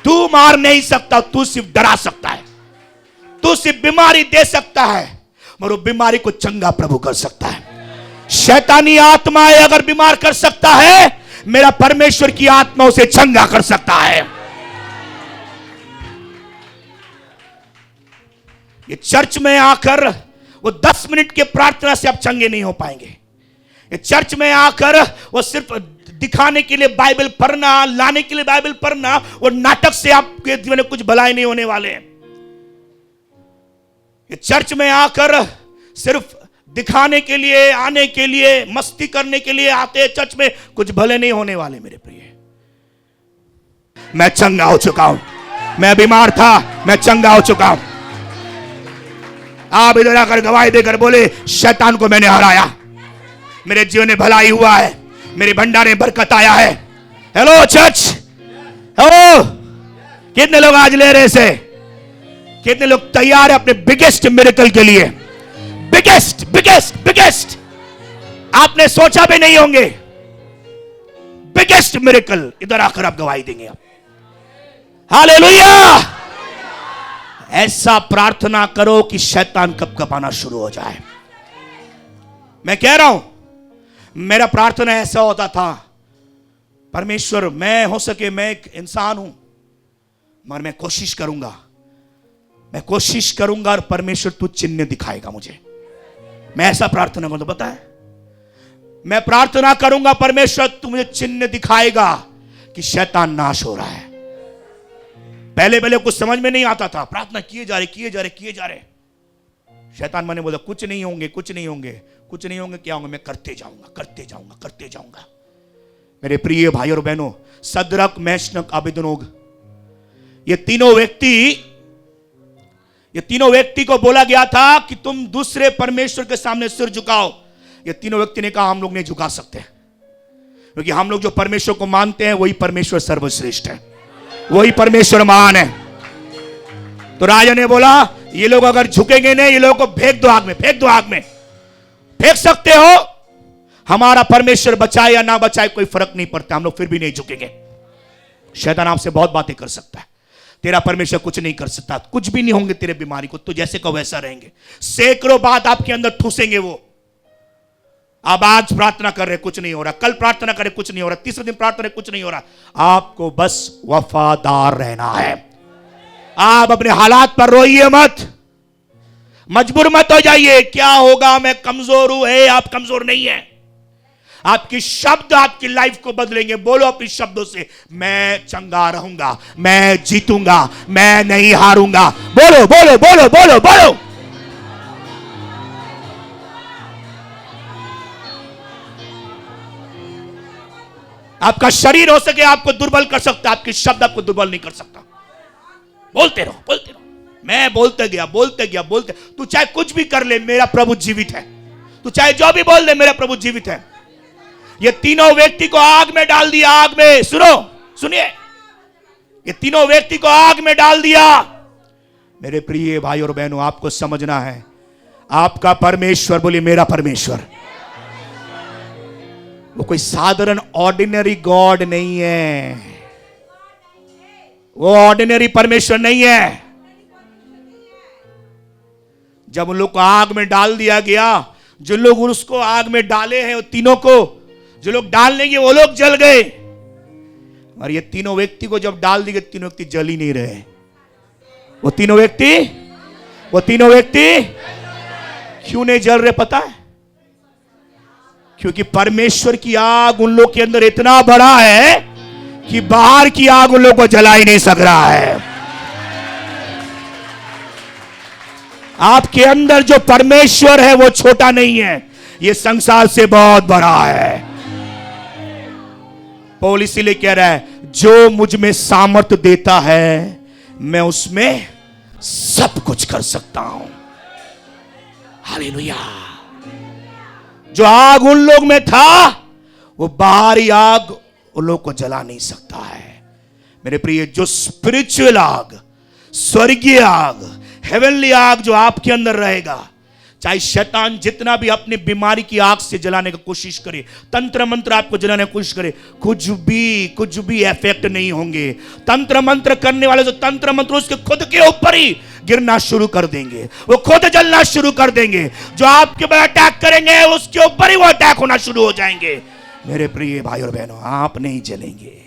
तू मार नहीं सकता, तू सिर्फ डरा सकता है, तू सिर्फ बीमारी दे सकता है, मगर वो बीमारी को चंगा प्रभु कर सकता है। शैतानी आत्माएं अगर बीमार कर सकता है, मेरा परमेश्वर की आत्मा उसे चंगा कर सकता है। ये चर्च में आकर वो 10 मिनट के प्रार्थना से आप चंगे नहीं हो पाएंगे। ये चर्च में आकर वो सिर्फ दिखाने के लिए बाइबल पढ़ना, लाने के लिए बाइबल पढ़ना, वो नाटक से आपके जीवन में कुछ भलाई नहीं होने वाले हैं। ये चर्च में आकर सिर्फ दिखाने के लिए, आने के लिए, मस्ती करने के लिए आते हैं चर्च में, कुछ भले नहीं होने वाले मेरे प्रिय। मैं चंगा हो चुका हूं, मैं बीमार था, मैं चंगा हो चुका हूं। आप इधर आकर गवाही देकर बोले, शैतान को मैंने हराया, मेरे जीवन में भलाई हुआ है, मेरे भंडारे में बरकत आया है। हेलो चर्च, हेलो, कितने लोग आज ले रहे से? कितने लोग तैयार है अपने बिगेस्ट मिरेकल के लिए? बिगेस्ट बिगेस्ट बिगेस्ट, आपने सोचा भी नहीं होंगे, बिगेस्ट मिरेकल। इधर आकर आप गवाही देंगे आप। हालेलुया। ऐसा प्रार्थना करो कि शैतान कपकपाना शुरू हो जाए। मैं कह रहा हूं, मेरा प्रार्थना ऐसा होता था, परमेश्वर मैं हो सके, मैं एक इंसान हूं, मगर मैं कोशिश करूंगा, मैं कोशिश करूंगा और परमेश्वर तू चिन्ह दिखाएगा मुझे। मैं ऐसा प्रार्थना करूंगा, पता है, मैं प्रार्थना करूंगा परमेश्वर तू मुझे चिन्ह दिखाएगा कि शैतान नाश हो रहा है। पहले पहले कुछ समझ में नहीं आता था, प्रार्थना किए जा रहे। शैतान मैंने बोला कुछ नहीं होंगे, कुछ नहीं होंगे, कुछ नहीं होंगे, क्या होंगे? मैं करते जाऊंगा। मेरे प्रिय भाई और बहनों, सदरक, मेशनक, अबेदनोग, ये तीनों व्यक्ति को बोला गया था कि तुम दूसरे परमेश्वर के सामने सिर झुकाओ। ये तीनों व्यक्ति ने कहा हम लोग नहीं झुका सकते, क्योंकि हम लोग जो परमेश्वर को मानते हैं वही परमेश्वर सर्वश्रेष्ठ है, वही परमेश्वर महान है। तो राजा ने बोला ये लोग अगर झुकेंगे नहीं, ये लोगों को फेंक दो आग में, फेंक सकते हो, हमारा परमेश्वर बचाए या ना बचाए कोई फर्क नहीं पड़ता, हम लोग फिर भी नहीं झुकेंगे। शैतान आपसे बहुत बातें कर सकता है, तेरा परमेश्वर कुछ नहीं कर सकता, कुछ भी नहीं होंगे तेरे बीमारी को, तो जैसे कहो वैसा रहेंगे। सैकड़ों बात आपके अंदर ठूसेंगे वो। अब आज प्रार्थना कर रहे कुछ नहीं हो रहा, कल प्रार्थना करे कुछ नहीं हो रहा, तीसरे दिन प्रार्थना करे कुछ नहीं हो रहा। आपको बस वफादार रहना है। आप अपने हालात पर रोइए मत, मजबूर मत हो जाइए, क्या होगा मैं कमजोर हूं। है आप कमजोर नहीं है, आपकी शब्द आपकी लाइफ को बदलेंगे। बोलो अपने शब्दों से, मैं चंगा रहूंगा, मैं जीतूंगा, मैं नहीं हारूंगा। बोलो बोलो बोलो बोलो बोलो। आपका शरीर हो सके आपको दुर्बल कर सकता, आपकी शब्द आपको दुर्बल नहीं कर सकता। बोलते रहो। मैं बोलते गया। तू चाहे कुछ भी कर ले, मेरा प्रभु जीवित है। तू चाहे जो भी बोल दे, मेरा प्रभु जीवित है। ये तीनों व्यक्ति को आग में डाल दिया, आग में। सुनिए, ये तीनों व्यक्ति को आग में डाल दिया। मेरे प्रिय भाई और बहनों, आपको समझना है, आपका परमेश्वर, बोलिए मेरा परमेश्वर, वो कोई साधारण ऑर्डिनरी गॉड नहीं है, वो ऑर्डिनरी परमेश्वर नहीं है। जब उन लोग को आग में डाल दिया गया, जो लोग उसको आग में डाले हैं, वो तीनों को जो लोग डालने के वो लोग जल गए, और ये तीनों व्यक्ति को जब डाल दिए, तीनों व्यक्ति जल ही नहीं रहे। वो तीनों व्यक्ति क्यों नहीं जल रहे पता है? क्योंकि परमेश्वर की आग उन लोग के अंदर इतना बड़ा है कि बाहर की आग उन लोग को जला ही नहीं सक रहा है। आपके अंदर जो परमेश्वर है वो छोटा नहीं है, ये संसार से बहुत बड़ा है। पौल इसीलिए कह रहा है, जो मुझ में सामर्थ देता है मैं उसमें सब कुछ कर सकता हूं। हालेलुया। जो आग उन लोग में था, वो बाहरी आग उन लोग को जला नहीं सकता है। मेरे प्रिय, जो स्पिरिचुअल आग, स्वर्गीय आग, हेवनली आग जो आपके अंदर रहेगा, चाहे शैतान जितना भी अपनी बीमारी की आग से जलाने की कोशिश करे, तंत्र मंत्र आपको जलाने की कोशिश करे, कुछ भी इफेक्ट नहीं होंगे। तंत्र मंत्र करने वाले जो तंत्र मंत्र उसके खुद के ऊपर ही गिरना शुरू कर देंगे, वो खुद जलना शुरू कर देंगे। जो आपके ऊपर अटैक करेंगे उसके ऊपर ही वो अटैक होना शुरू हो जाएंगे। मेरे प्रिय भाई और बहनों, आप नहीं जलेंगे।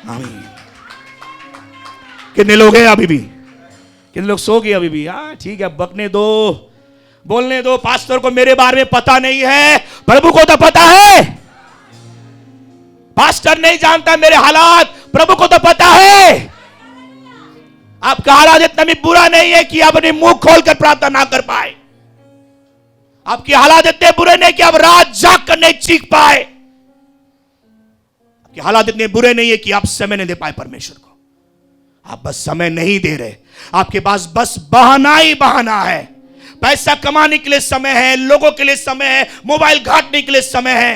आमीन। कितने लोग हैं अभी भी? कितने लोग सो गए अभी भी? ठीक है, बकने दो, बोलने दो। पास्टर को मेरे बारे में पता नहीं है, प्रभु को तो पता है। पास्टर नहीं जानता मेरे हालात, प्रभु को तो पता है। आपका हालात इतना भी बुरा नहीं है कि आप अपने मुंह खोलकर प्रार्थना ना कर पाए। आपके हालात इतने बुरे नहीं कि आप रात जाग कर नहीं चीख पाए। आपके हालात इतने बुरे नहीं है कि आप समय नहीं दे पाए परमेश्वर को। आप बस समय नहीं दे रहे। आपके पास बस बहाना ही बहाना है। पैसा कमाने के लिए समय है, लोगों के लिए समय है, मोबाइल घाटने के लिए समय है।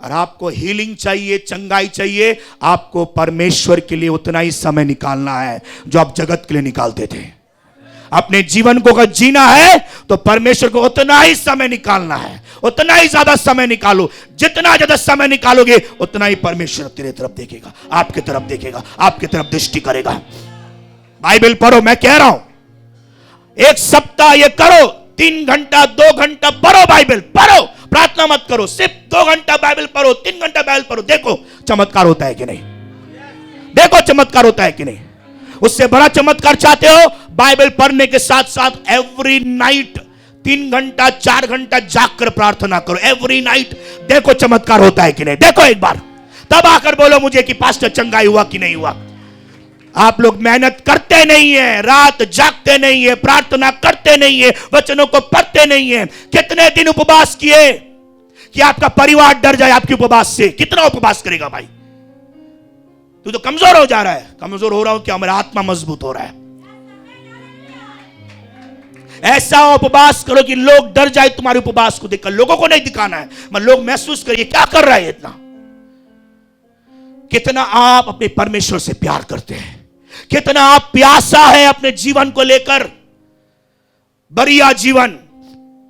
और आपको हीलिंग चाहिए, चंगाई चाहिए, आपको परमेश्वर के लिए उतना ही समय निकालना है जो आप जगत के लिए निकालते थे। अपने जीवन को अगर जीना है तो परमेश्वर को उतना ही समय निकालना है, उतना ही ज्यादा समय निकालो। जितना ज्यादा समय निकालोगे उतना ही परमेश्वर तेरे तरफ देखेगा, आपके तरफ देखेगा, आपके तरफ दृष्टि करेगा। बाइबल पढ़ो, मैं कह रहा हूं, एक सप्ताह ये करो, 3 घंटा 2 घंटा पढ़ो, बाइबल पढ़ो, प्रार्थना मत करो, सिर्फ 2 घंटा बाइबल पढ़ो, 3 घंटा बाइबल पढ़ो। देखो चमत्कार होता है कि नहीं, देखो चमत्कार होता है कि नहीं। उससे बड़ा चमत्कार चाहते हो, बाइबल पढ़ने के साथ साथ एवरी नाइट 3 घंटा 4 घंटा जागकर प्रार्थना करो, एवरी नाइट। देखो चमत्कार होता है कि नहीं, देखो एक बार, तब आकर बोलो मुझे कि पास्टर चंगाई हुआ कि नहीं हुआ। आप लोग मेहनत करते नहीं है, रात जागते नहीं है, प्रार्थना करते नहीं है, वचनों को पढ़ते नहीं है। कितने दिन उपवास किए कि आपका परिवार डर जाए आपके उपवास से? कितना उपवास करेगा भाई? तू तो कमजोर हो जा रहा है। कमजोर हो रहा हूं क्या? मेरा आत्मा मजबूत हो रहा है। ऐसा उपवास करो कि लोग डर जाए तुम्हारे उपवास को देखकर। लोगों को नहीं दिखाना है, मगर लोग महसूस करिए क्या कर रहा है इतना। कितना आप अपने परमेश्वर से प्यार करते हैं, कितना आप प्यासा है अपने जीवन को लेकर, बढ़िया जीवन।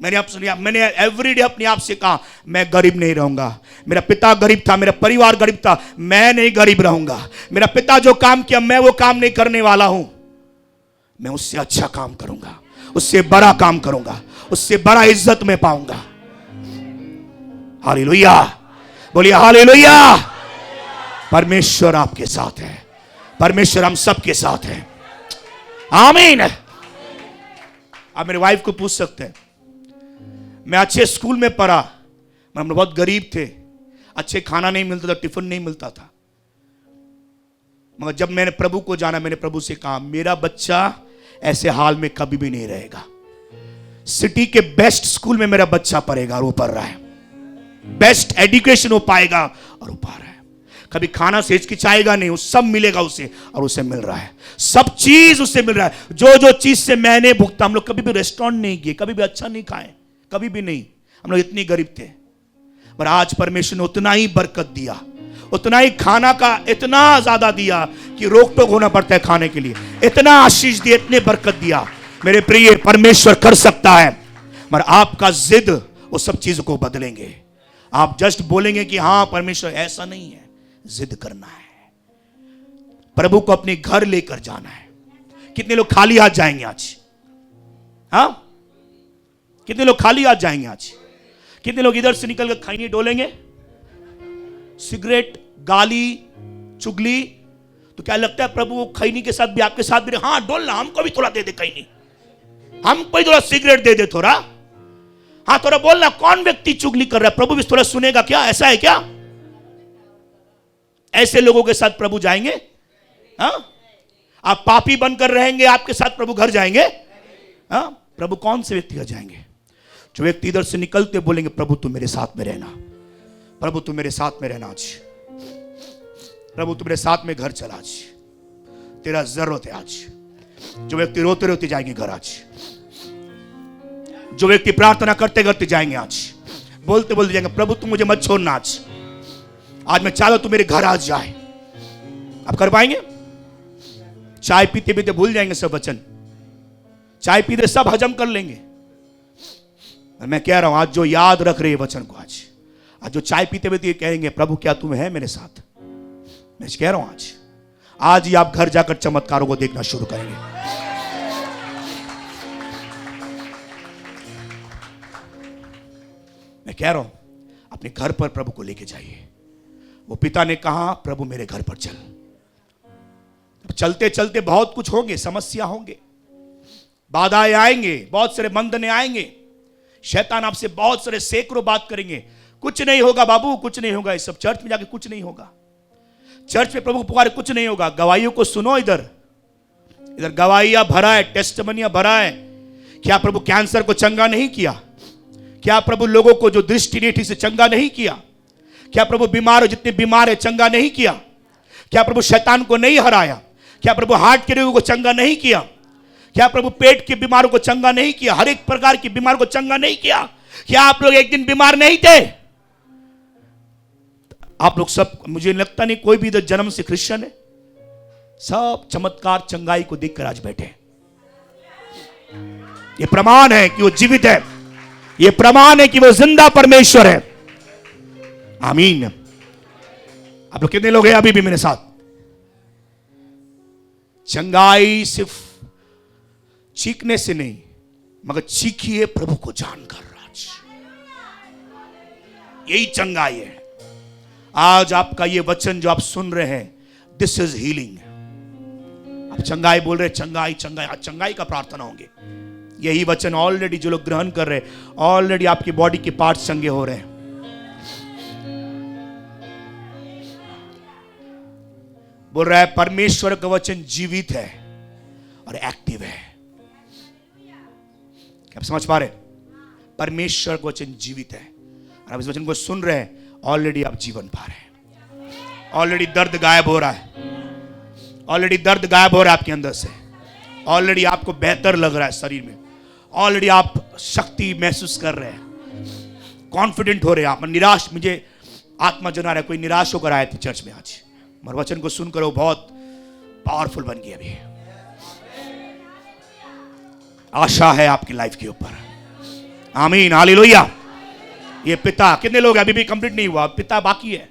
मैंने एवरीडे अपने आप से कहा, मैं गरीब नहीं रहूंगा। मेरा पिता गरीब था, मेरा परिवार गरीब था, मैं नहीं गरीब रहूंगा। मेरा पिता जो काम किया मैं वो काम नहीं करने वाला हूं। मैं उससे अच्छा काम करूंगा, उससे बड़ा काम करूंगा, उससे बड़ा इज्जत में पाऊंगा। हालेलुया, बोलिए हालेलुया। परमेश्वर आपके साथ है, परमेश्वर हम सबके साथ है। आमीन। आप मेरे वाइफ को पूछ सकते हैं, मैं अच्छे स्कूल में पढ़ा, हम बहुत गरीब थे, अच्छे खाना नहीं मिलता था, टिफिन नहीं मिलता था, मगर जब मैंने प्रभु को जाना, मैंने प्रभु से कहा मेरा बच्चा ऐसे हाल में कभी भी नहीं रहेगा। सिटी के बेस्ट स्कूल में मेरा बच्चा पढ़ेगा और वो पढ़ रहा है, बेस्ट एजुकेशन वो पाएगा और वो पा रहा है। कभी खाना से हिचकिचाएगा नहीं, वो सब मिलेगा उसे और उसे मिल रहा है, सब चीज उसे मिल रहा है। जो चीज से मैंने भुगता, हम लोग कभी भी रेस्टोरेंट नहीं गए, कभी भी अच्छा नहीं खाए, कभी भी नहीं। हम लोग इतने गरीब थे, पर आज परमेश्वर ने उतना ही बरकत दिया, उतना ही खाना का इतना ज्यादा दिया कि रोक टोक होना पड़ता है खाने के लिए। इतना आशीष दिया, इतने बरकत दिया। मेरे प्रिय, परमेश्वर कर सकता है, मगर आपका जिद वो सब चीजों को बदलेंगे। आप जस्ट बोलेंगे कि हाँ परमेश्वर, ऐसा नहीं है। जिद करना है, प्रभु को अपने घर लेकर जाना है। कितने लोग खाली हाथ जाएंगे आज? हाँ, कितने लोग खाली हाथ जाएंगे आज? कितने लोग इधर से निकल कर खैनी डोलेंगे? सिगरेट, गाली, चुगली। तो क्या लगता है प्रभु वो खैनी के साथ भी आपके साथ भी? हाँ डोलना, हमको भी थोड़ा दे दे खैनी, हमको भी थोड़ा सिगरेट दे दे थोड़ा। हाँ थोड़ा बोलना, कौन व्यक्ति चुगली कर रहा है, प्रभु भी थोड़ा सुनेगा क्या? ऐसा है क्या? ऐसे लोगों के साथ प्रभु जाएंगे? हाँ, आप पापी बनकर रहेंगे, आपके साथ प्रभु घर जाएंगे? हाँ, प्रभु कौन से व्यक्ति घर जाएंगे? जो व्यक्ति इधर से निकलते बोलेंगे प्रभु तू मेरे साथ में रहना, प्रभु तू मेरे साथ में रहना, आज प्रभु तू मेरे साथ में घर चला, आज तेरा जरूरत है। आज जो व्यक्ति रोते रोते जाएंगे घर, आज जो व्यक्ति प्रार्थना करते करते जाएंगे, आज बोलते बोलते जाएंगे प्रभु तू मुझे मत छोड़ना, आज मैं चाहता तू मेरे घर आज जाए। आप कर पाएंगे? चाय पीते पीते भूल जाएंगे सब वचन, चाय पीते सब हजम कर लेंगे। और मैं कह रहा हूं आज जो याद रख रहे वचन को, आज जो चाय पीते पीते कहेंगे प्रभु क्या तुम है मेरे साथ, मैं कह रहा हूं आज ही आप घर जाकर चमत्कारों को देखना शुरू करेंगे। मैं कह रहा हूं अपने घर पर प्रभु को लेके जाइए। वो पिता ने कहा प्रभु मेरे घर पर चल। चलते चलते बहुत कुछ होंगे, समस्या होंगे, बाधाएं आएंगे, बहुत सारे बंधने आएंगे, शैतान आपसे बहुत सारे सैकड़ों बात करेंगे, कुछ नहीं होगा बाबू, कुछ नहीं होगा, इस सब चर्च में जाके कुछ नहीं होगा, चर्च में प्रभु पुकारे कुछ नहीं होगा। गवाहियों को सुनो, इधर गवाहियां भरा है, टेस्टमनियां भरा है। क्या प्रभु कैंसर को चंगा नहीं किया? क्या प्रभु लोगों को जो दृष्टि नहीं थी से चंगा नहीं किया? क्या प्रभु बीमार जितने बीमार है चंगा नहीं किया? क्या प्रभु शैतान को नहीं हराया? क्या प्रभु हार्ट के रोगों को चंगा नहीं किया? क्या प्रभु पेट के बीमारों को चंगा नहीं किया? हर एक प्रकार की बीमार को चंगा नहीं किया? क्या आप लोग एक दिन बीमार नहीं थे? आप लोग सब, मुझे लगता नहीं कोई भी इधर जन्म से क्रिश्चियन है, सब चमत्कार चंगाई को देखकर आज बैठे। ये प्रमाण है कि वो जीवित है, ये प्रमाण है कि वो जिंदा परमेश्वर है। आमीन। आप लोग कितने लोग हैं अभी भी मेरे साथ? चंगाई सिर्फ चीखने से नहीं, मगर चीखिए प्रभु को जानकर। आज यही चंगाई है। आज आपका ये वचन जो आप सुन रहे हैं, दिस इज हीलिंग। आप चंगाई बोल रहे, चंगाई चंगाई, आज चंगाई का प्रार्थना होंगे। यही वचन ऑलरेडी जो लोग ग्रहण कर रहे हैं, ऑलरेडी आपकी बॉडी के पार्ट्स चंगे हो रहे हैं। बोल रहा है परमेश्वर का वचन जीवित है और एक्टिव है। क्या आप समझ पा रहे? परमेश्वर का वचन जीवित है और आप इस वचन को सुन रहे हैं, ऑलरेडी आप जीवन पा रहे हैं। ऑलरेडी दर्द गायब हो रहा है, ऑलरेडी दर्द गायब हो रहा है आपके अंदर से, ऑलरेडी आपको बेहतर लग रहा है शरीर में, ऑलरेडी आप शक्ति महसूस कर रहे हैं, कॉन्फिडेंट हो रहे हैं आप। निराश, मुझे आत्मा जना रहा है, कोई निराश होकर आए थे चर्च में, आज मगर वचन को सुनकर वो बहुत पावरफुल बन गया। अभी आशा है आपकी लाइफ के ऊपर। आमीन, हालेलुया। ये पिता, कितने लोग अभी भी कंप्लीट नहीं हुआ? पिता बाकी है।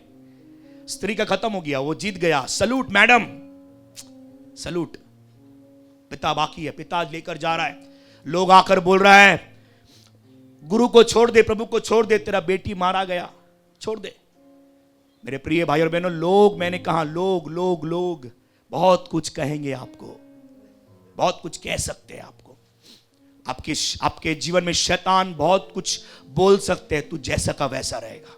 स्त्री का खत्म हो गया, वो जीत गया, सलूट मैडम, सलूट। पिता बाकी है, पिता लेकर जा रहा है। लोग आकर बोल रहा है गुरु को छोड़ दे, प्रभु को छोड़ दे, तेरा बेटी मारा गया, छोड़ दे। मेरे प्रिय भाई और बहनों, लोग, मैंने कहा लोग लोग लोग बहुत कुछ कहेंगे आपको, बहुत कुछ कह सकते हैं आपको। आपके जीवन में शैतान बहुत कुछ बोल सकते हैं, तू जैसा का वैसा रहेगा।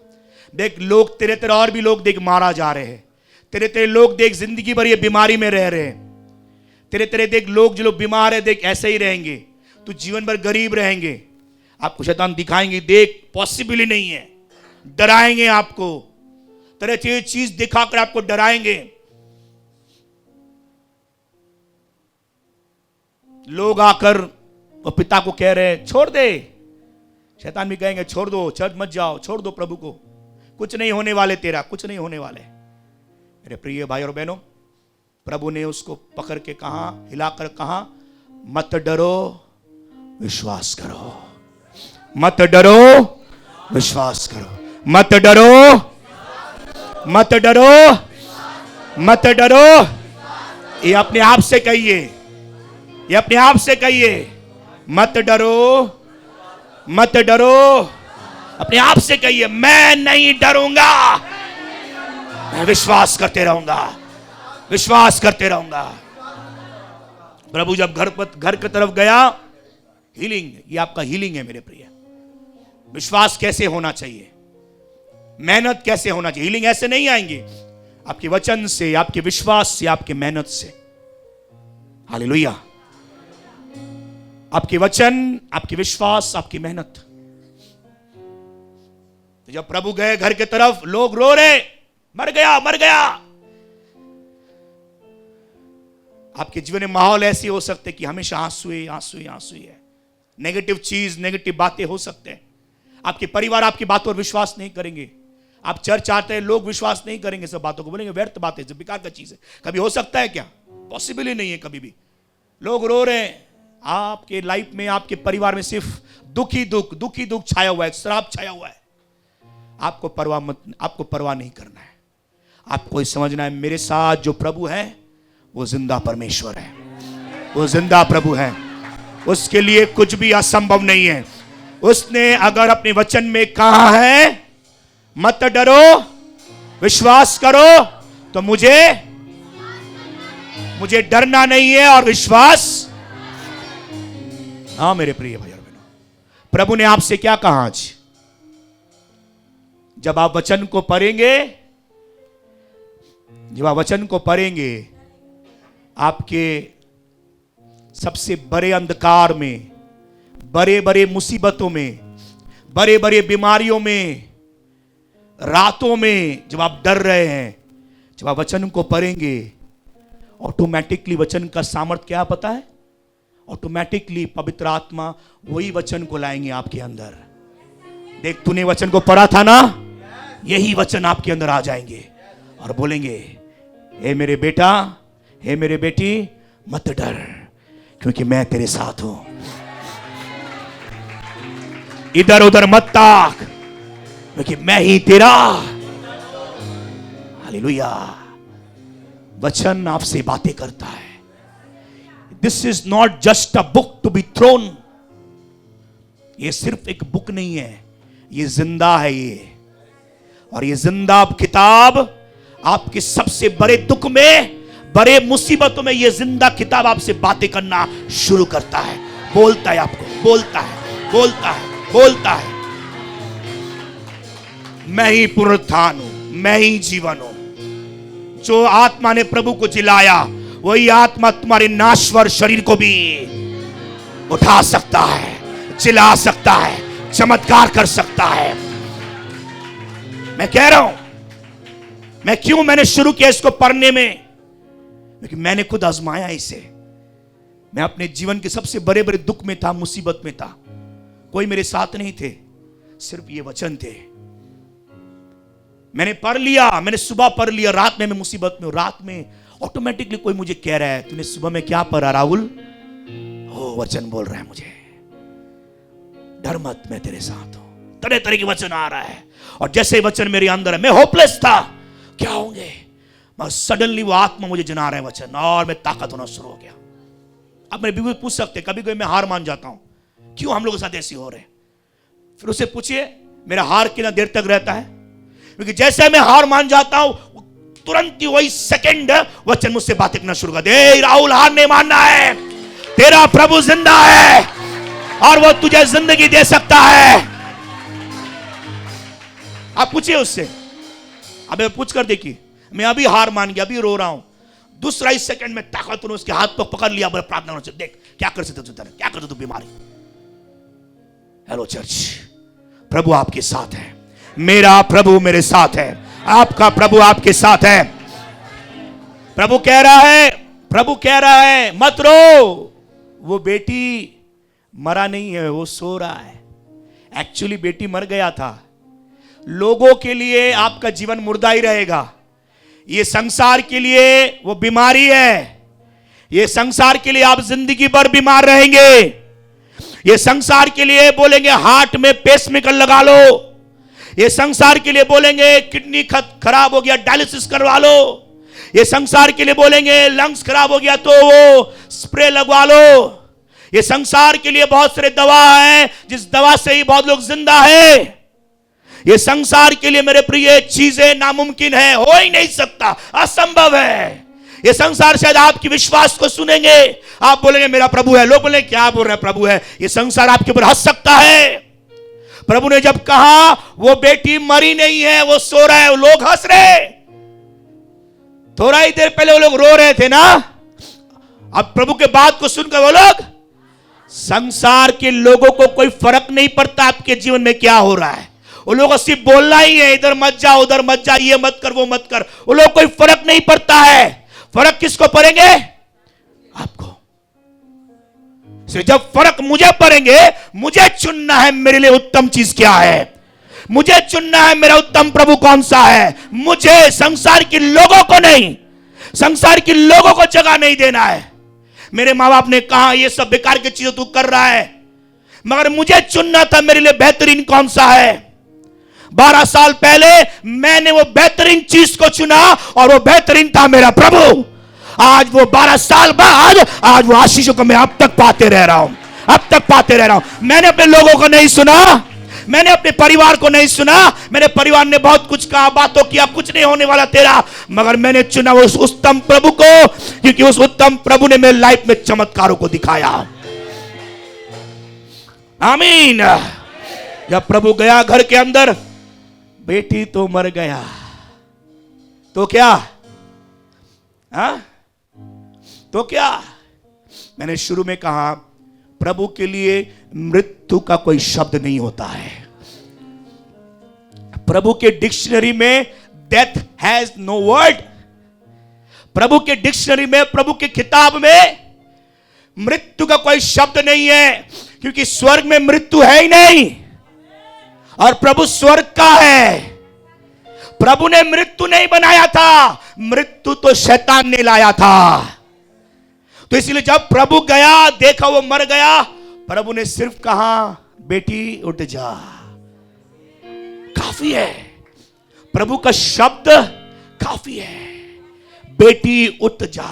देख लोग तेरे तेरे और भी लोग देख मारा जा रहे हैं, तेरे तेरे लोग देख जिंदगी भर ये बीमारी में रह रहे हैं, तेरे तेरे देख लोग जो लोग बीमार है देख ऐसे ही रहेंगे, तू जीवन भर गरीब रहेंगे। आपको शैतान दिखाएंगे देख पॉसिबल ही नहीं है, डराएंगे आपको, तरह तरह चीज दिखाकर आपको डराएंगे। लोग आकर वो पिता को कह रहे हैं छोड़ दे, शैतान भी कहेंगे छोड़ दो, चर्च मत जाओ, छोड़ दो प्रभु को, कुछ नहीं होने वाले, तेरा कुछ नहीं होने वाले। मेरे प्रिय भाई और बहनों, प्रभु ने उसको पकड़ के कहा, हिलाकर कहा, मत डरो विश्वास करो, मत डरो विश्वास करो, मत डरो, मत डरो, मत डरो। ये अपने आप से कहिए, ये अपने आप से कहिए, मत डरो, मत डरो। अपने आप से कहिए, मैं नहीं डरूंगा, मैं विश्वास करते रहूंगा, विश्वास करते रहूंगा। प्रभु जब घर की तरफ गया, हीलिंग, ये आपका हीलिंग है मेरे प्रिय। विश्वास कैसे होना चाहिए, मेहनत कैसे होना चाहिए। हीलिंग ऐसे नहीं आएंगे, आपके वचन से, आपके विश्वास से, आपके मेहनत से। हालेलुया। आपके वचन, आपके विश्वास, आपकी मेहनत। तो जब प्रभु गए घर के तरफ, लोग रो रहे, मर गया मर गया। आपके जीवन में माहौल ऐसे हो सकते कि हमेशा आंसू ही आंसू ही आंसू ही है। नेगेटिव चीज, नेगेटिव बातें हो सकते हैं। आपके परिवार आपकी बातों पर विश्वास नहीं करेंगे। आप चर्च आते हैं, लोग विश्वास नहीं करेंगे, सब बातों को बोलेंगे व्यर्थ बातें, सब बेकार का चीज है। कभी हो सकता है क्या? पॉसिबल ही नहीं है कभी भी। लोग रो रहे हैं। आपके लाइफ में, आपके परिवार में सिर्फ दुख ही दुख छाया हुआ है, श्राप छाया हुआ है। आपको परवाह नहीं करना है। आपको समझना है, मेरे साथ जो प्रभु है वो जिंदा परमेश्वर है, वो जिंदा प्रभु है। उसके लिए कुछ भी असंभव नहीं है। उसने अगर अपने वचन में कहा है मत डरो, विश्वास करो, तो मुझे डरना नहीं है और विश्वास। हाँ मेरे प्रिय भाई और बहनों, प्रभु ने आपसे क्या कहा आज? जब आप वचन को पढ़ेंगे, आपके सबसे बड़े अंधकार में, बड़े बड़े मुसीबतों में, बड़े बड़े बीमारियों में, रातों में जब आप डर रहे हैं, जब आप वचन को पढ़ेंगे, ऑटोमेटिकली वचन का सामर्थ्य क्या पता है? ऑटोमेटिकली पवित्र आत्मा वही वचन को लाएंगे आपके अंदर। देख, तूने वचन को पढ़ा था ना, यही वचन आपके अंदर आ जाएंगे और बोलेंगे, हे मेरे बेटा, हे मेरे बेटी, मत डर, क्योंकि मैं तेरे साथ हूं। इधर उधर मत ताक, क्योंकि मैं ही तेरा। हालेलुया। वचन आपसे बातें करता है। This is not just a book to be thrown. ये सिर्फ एक बुक नहीं है, ये जिंदा है ये। और ये जिंदा किताब आपके सबसे बड़े दुख में, बड़े मुसीबतों में, ये जिंदा किताब आपसे बातें करना शुरू करता है। बोलता है आपको, बोलता है, बोलता है, बोलता है। मैं ही पुनरुत्थान हूं, मैं ही जीवन हूं। जो आत्मा ने प्रभु को जिलाया, वही आत्मा तुम्हारे नाश्वर शरीर को भी उठा सकता है, जिला सकता है, चमत्कार कर सकता है। मैं कह रहा हूं, मैंने शुरू किया इसको पढ़ने में, क्योंकि मैंने खुद आजमाया इसे। मैं अपने जीवन के सबसे बड़े बड़े दुख में था, मुसीबत में था। कोई मेरे साथ नहीं थे, सिर्फ ये वचन थे। मैंने पढ़ लिया, मैंने सुबह पढ़ लिया, रात में मैं मुसीबत में हूं। रात में ऑटोमेटिकली कोई मुझे कह रहा है, तूने सुबह में क्या पढ़ा राहुल? ओ, वचन बोल रहा है मुझे, डर मत, मैं तेरे साथ हूं। तरह तरह के वचन आ रहा है। और जैसे वचन मेरे अंदर है, मैं होपलेस था, क्या होंगे, मगर सडनली वो आत्मा मुझे जना रहा है वचन, और मैं ताकत होना शुरू हो गया। अब मेरे भी पूछ सकते, कभी कभी मैं हार मान जाता हूं, क्यों हम लोगों के साथ ऐसे हो रहे? फिर उससे पूछिए, मेरा हार कितना देर तक रहता है? क्योंकि जैसे मैं हार मान जाता हूं, तुरंत ही वही सेकंड वचन मुझसे बातें करना शुरू कर दे। राहुल, हार नहीं मानना है, तेरा प्रभु जिंदा है और वो तुझे जिंदगी दे सकता है। आप पूछिए उससे, अबे पूछ कर देखिए, मैं अभी हार मान गया, अभी रो रहा हूं, दूसरा ही सेकंड में ताकत ने उसके हाथ पर पकड़ लिया, प्रार्थना करना, देख क्या कर सकते तू, क्या कर सकते तू बीमारी। हेलो चर्च, प्रभु आपके साथ है, मेरा प्रभु मेरे साथ है, आपका प्रभु आपके साथ है। प्रभु कह रहा है मत रो। वो बेटी मरा नहीं है, वो सो रहा है। एक्चुअली बेटी मर गया था। लोगों के लिए आपका जीवन मुर्दा ही रहेगा। ये संसार के लिए वो बीमारी है। ये संसार के लिए आप जिंदगी भर बीमार रहेंगे। ये संसार के लिए बोलेंगे हार्ट में पेसमेकर लगा लो। ये संसार के लिए बोलेंगे किडनी खराब हो गया, डायलिसिस करवा लो। ये संसार के लिए बोलेंगे लंग्स खराब हो गया तो वो स्प्रे लगवा लो। ये संसार के लिए बहुत सारे दवा है, जिस दवा से ही बहुत लोग जिंदा है। ये संसार के लिए मेरे प्रिय चीजें नामुमकिन है, हो ही नहीं सकता, असंभव है। ये संसार शायद आपके विश्वास को सुनेंगे, आप बोलेंगे मेरा प्रभु है, लोग बोलेंगे क्या बोल रहे हैं प्रभु है। ये संसार आपके ऊपर हंस सकता है। प्रभु ने जब कहा वो बेटी मरी नहीं है, वो सो रहा है, वो लोग हंस रहे। थोड़ा ही देर पहले वो लोग रो रहे थे ना, अब प्रभु के बात को सुनकर वो लोग, संसार के लोगों को कोई फर्क नहीं पड़ता आपके जीवन में क्या हो रहा है। वो लोग सिर्फ बोलना ही है, इधर मत जा उधर मत जा, ये मत कर वो मत कर। वो लोग कोई फर्क नहीं पड़ता है। फर्क किसको पड़ेंगे? आपको। जब फर्क मुझे पड़ेंगे, मुझे चुनना है मेरे लिए उत्तम चीज क्या है, मुझे चुनना है मेरा उत्तम प्रभु कौन सा है। मुझे संसार के लोगों को नहीं, संसार के लोगों को जगह नहीं देना है। मेरे माँ बाप ने कहा ये सब बेकार की चीजें तू कर रहा है, मगर मुझे चुनना था मेरे लिए बेहतरीन कौन सा है। 12 साल पहले मैंने वो बेहतरीन चीज को चुना और वो बेहतरीन था मेरा प्रभु। आज वो 12 साल बाद आज वो आशीषों को मैं अब तक पाते रह रहा हूं, अब तक पाते रह रहा हूं। मैंने अपने लोगों को नहीं सुना, मैंने अपने परिवार को नहीं सुना। मेरे परिवार ने बहुत कुछ कहा, बातों किया, कुछ नहीं होने वाला तेरा, मगर मैंने चुना उस उत्तम प्रभु को, क्योंकि उस उत्तम प्रभु ने मेरी लाइफ में चमत्कारों को दिखाया। आमीन। जब प्रभु गया घर के अंदर, बेटी तो मर गया तो क्या, हाँ तो क्या। मैंने शुरू में कहा प्रभु के लिए मृत्यु का कोई शब्द नहीं होता है। प्रभु के डिक्शनरी में डेथ हैज नो वर्ड। प्रभु के डिक्शनरी में, प्रभु के किताब में मृत्यु का कोई शब्द नहीं है, क्योंकि स्वर्ग में मृत्यु है ही नहीं और प्रभु स्वर्ग का है। प्रभु ने मृत्यु नहीं बनाया था, मृत्यु तो शैतान ने लाया था। तो इसलिए जब प्रभु गया, देखा वो मर गया, प्रभु ने सिर्फ कहा बेटी उठ जा। काफी है, प्रभु का शब्द काफी है। बेटी उठ जा,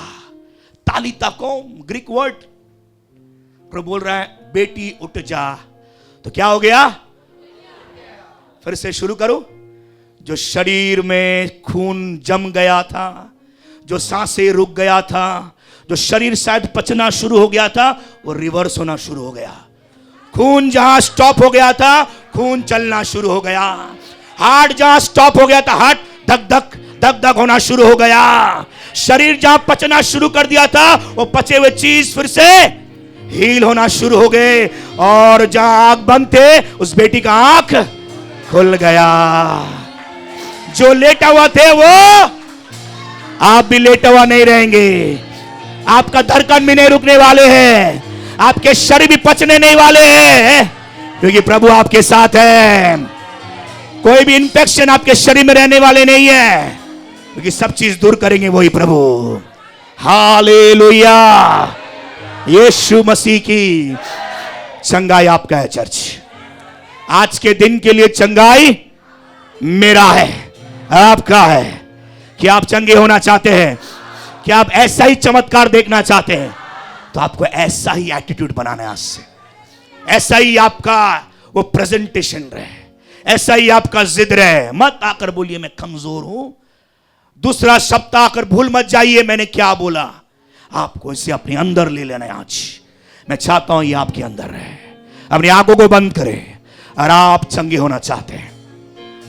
तालिता को ग्रीक वर्ड, प्रभु बोल रहा है बेटी उठ जा। तो क्या हो गया? फिर से शुरू करूं। जो शरीर में खून जम गया था, जो सांसें रुक गया था, जो शरीर शायद पचना शुरू हो गया था, वो रिवर्स होना शुरू हो गया। खून जहां स्टॉप हो गया था, खून चलना शुरू हो गया। हार्ट जहां स्टॉप हो गया था, हार्ट धक धक धक धक होना शुरू हो गया। शरीर जहां पचना शुरू कर दिया था, वो पचे हुए चीज फिर से हील होना शुरू हो गए। और जहां आंख बंद थे, उस बेटी का आंख खुल गया। जो लेटा हुआ थे वो आप भी लेटा हुआ नहीं रहेंगे। आपका धड़कन भी नहीं रुकने वाले हैं, आपके शरीर भी पचने नहीं वाले हैं, क्योंकि प्रभु आपके साथ है। कोई भी इंफेक्शन आपके शरीर में रहने वाले नहीं है, क्योंकि सब चीज दूर करेंगे वही प्रभु। हालेलुया। यीशु मसीह की चंगाई आपका है चर्च। आज के दिन के लिए चंगाई मेरा है, आपका है। क्या आप चंगे होना चाहते हैं? क्या आप ऐसा ही चमत्कार देखना चाहते हैं? तो आपको ऐसा ही एटीट्यूड बनाना है। आज से ऐसा ही आपका वो प्रेजेंटेशन रहे, ऐसा ही आपका जिद रहे। मत आकर बोलिए मैं कमजोर हूं, दूसरा शब्द आकर भूल मत जाइए मैंने क्या बोला। आपको इसे अपने अंदर ले लेना है। आज मैं चाहता हूं ये आपके अंदर रहे। अपनी आंखों को बंद करें और आप चंगे होना चाहते हैं।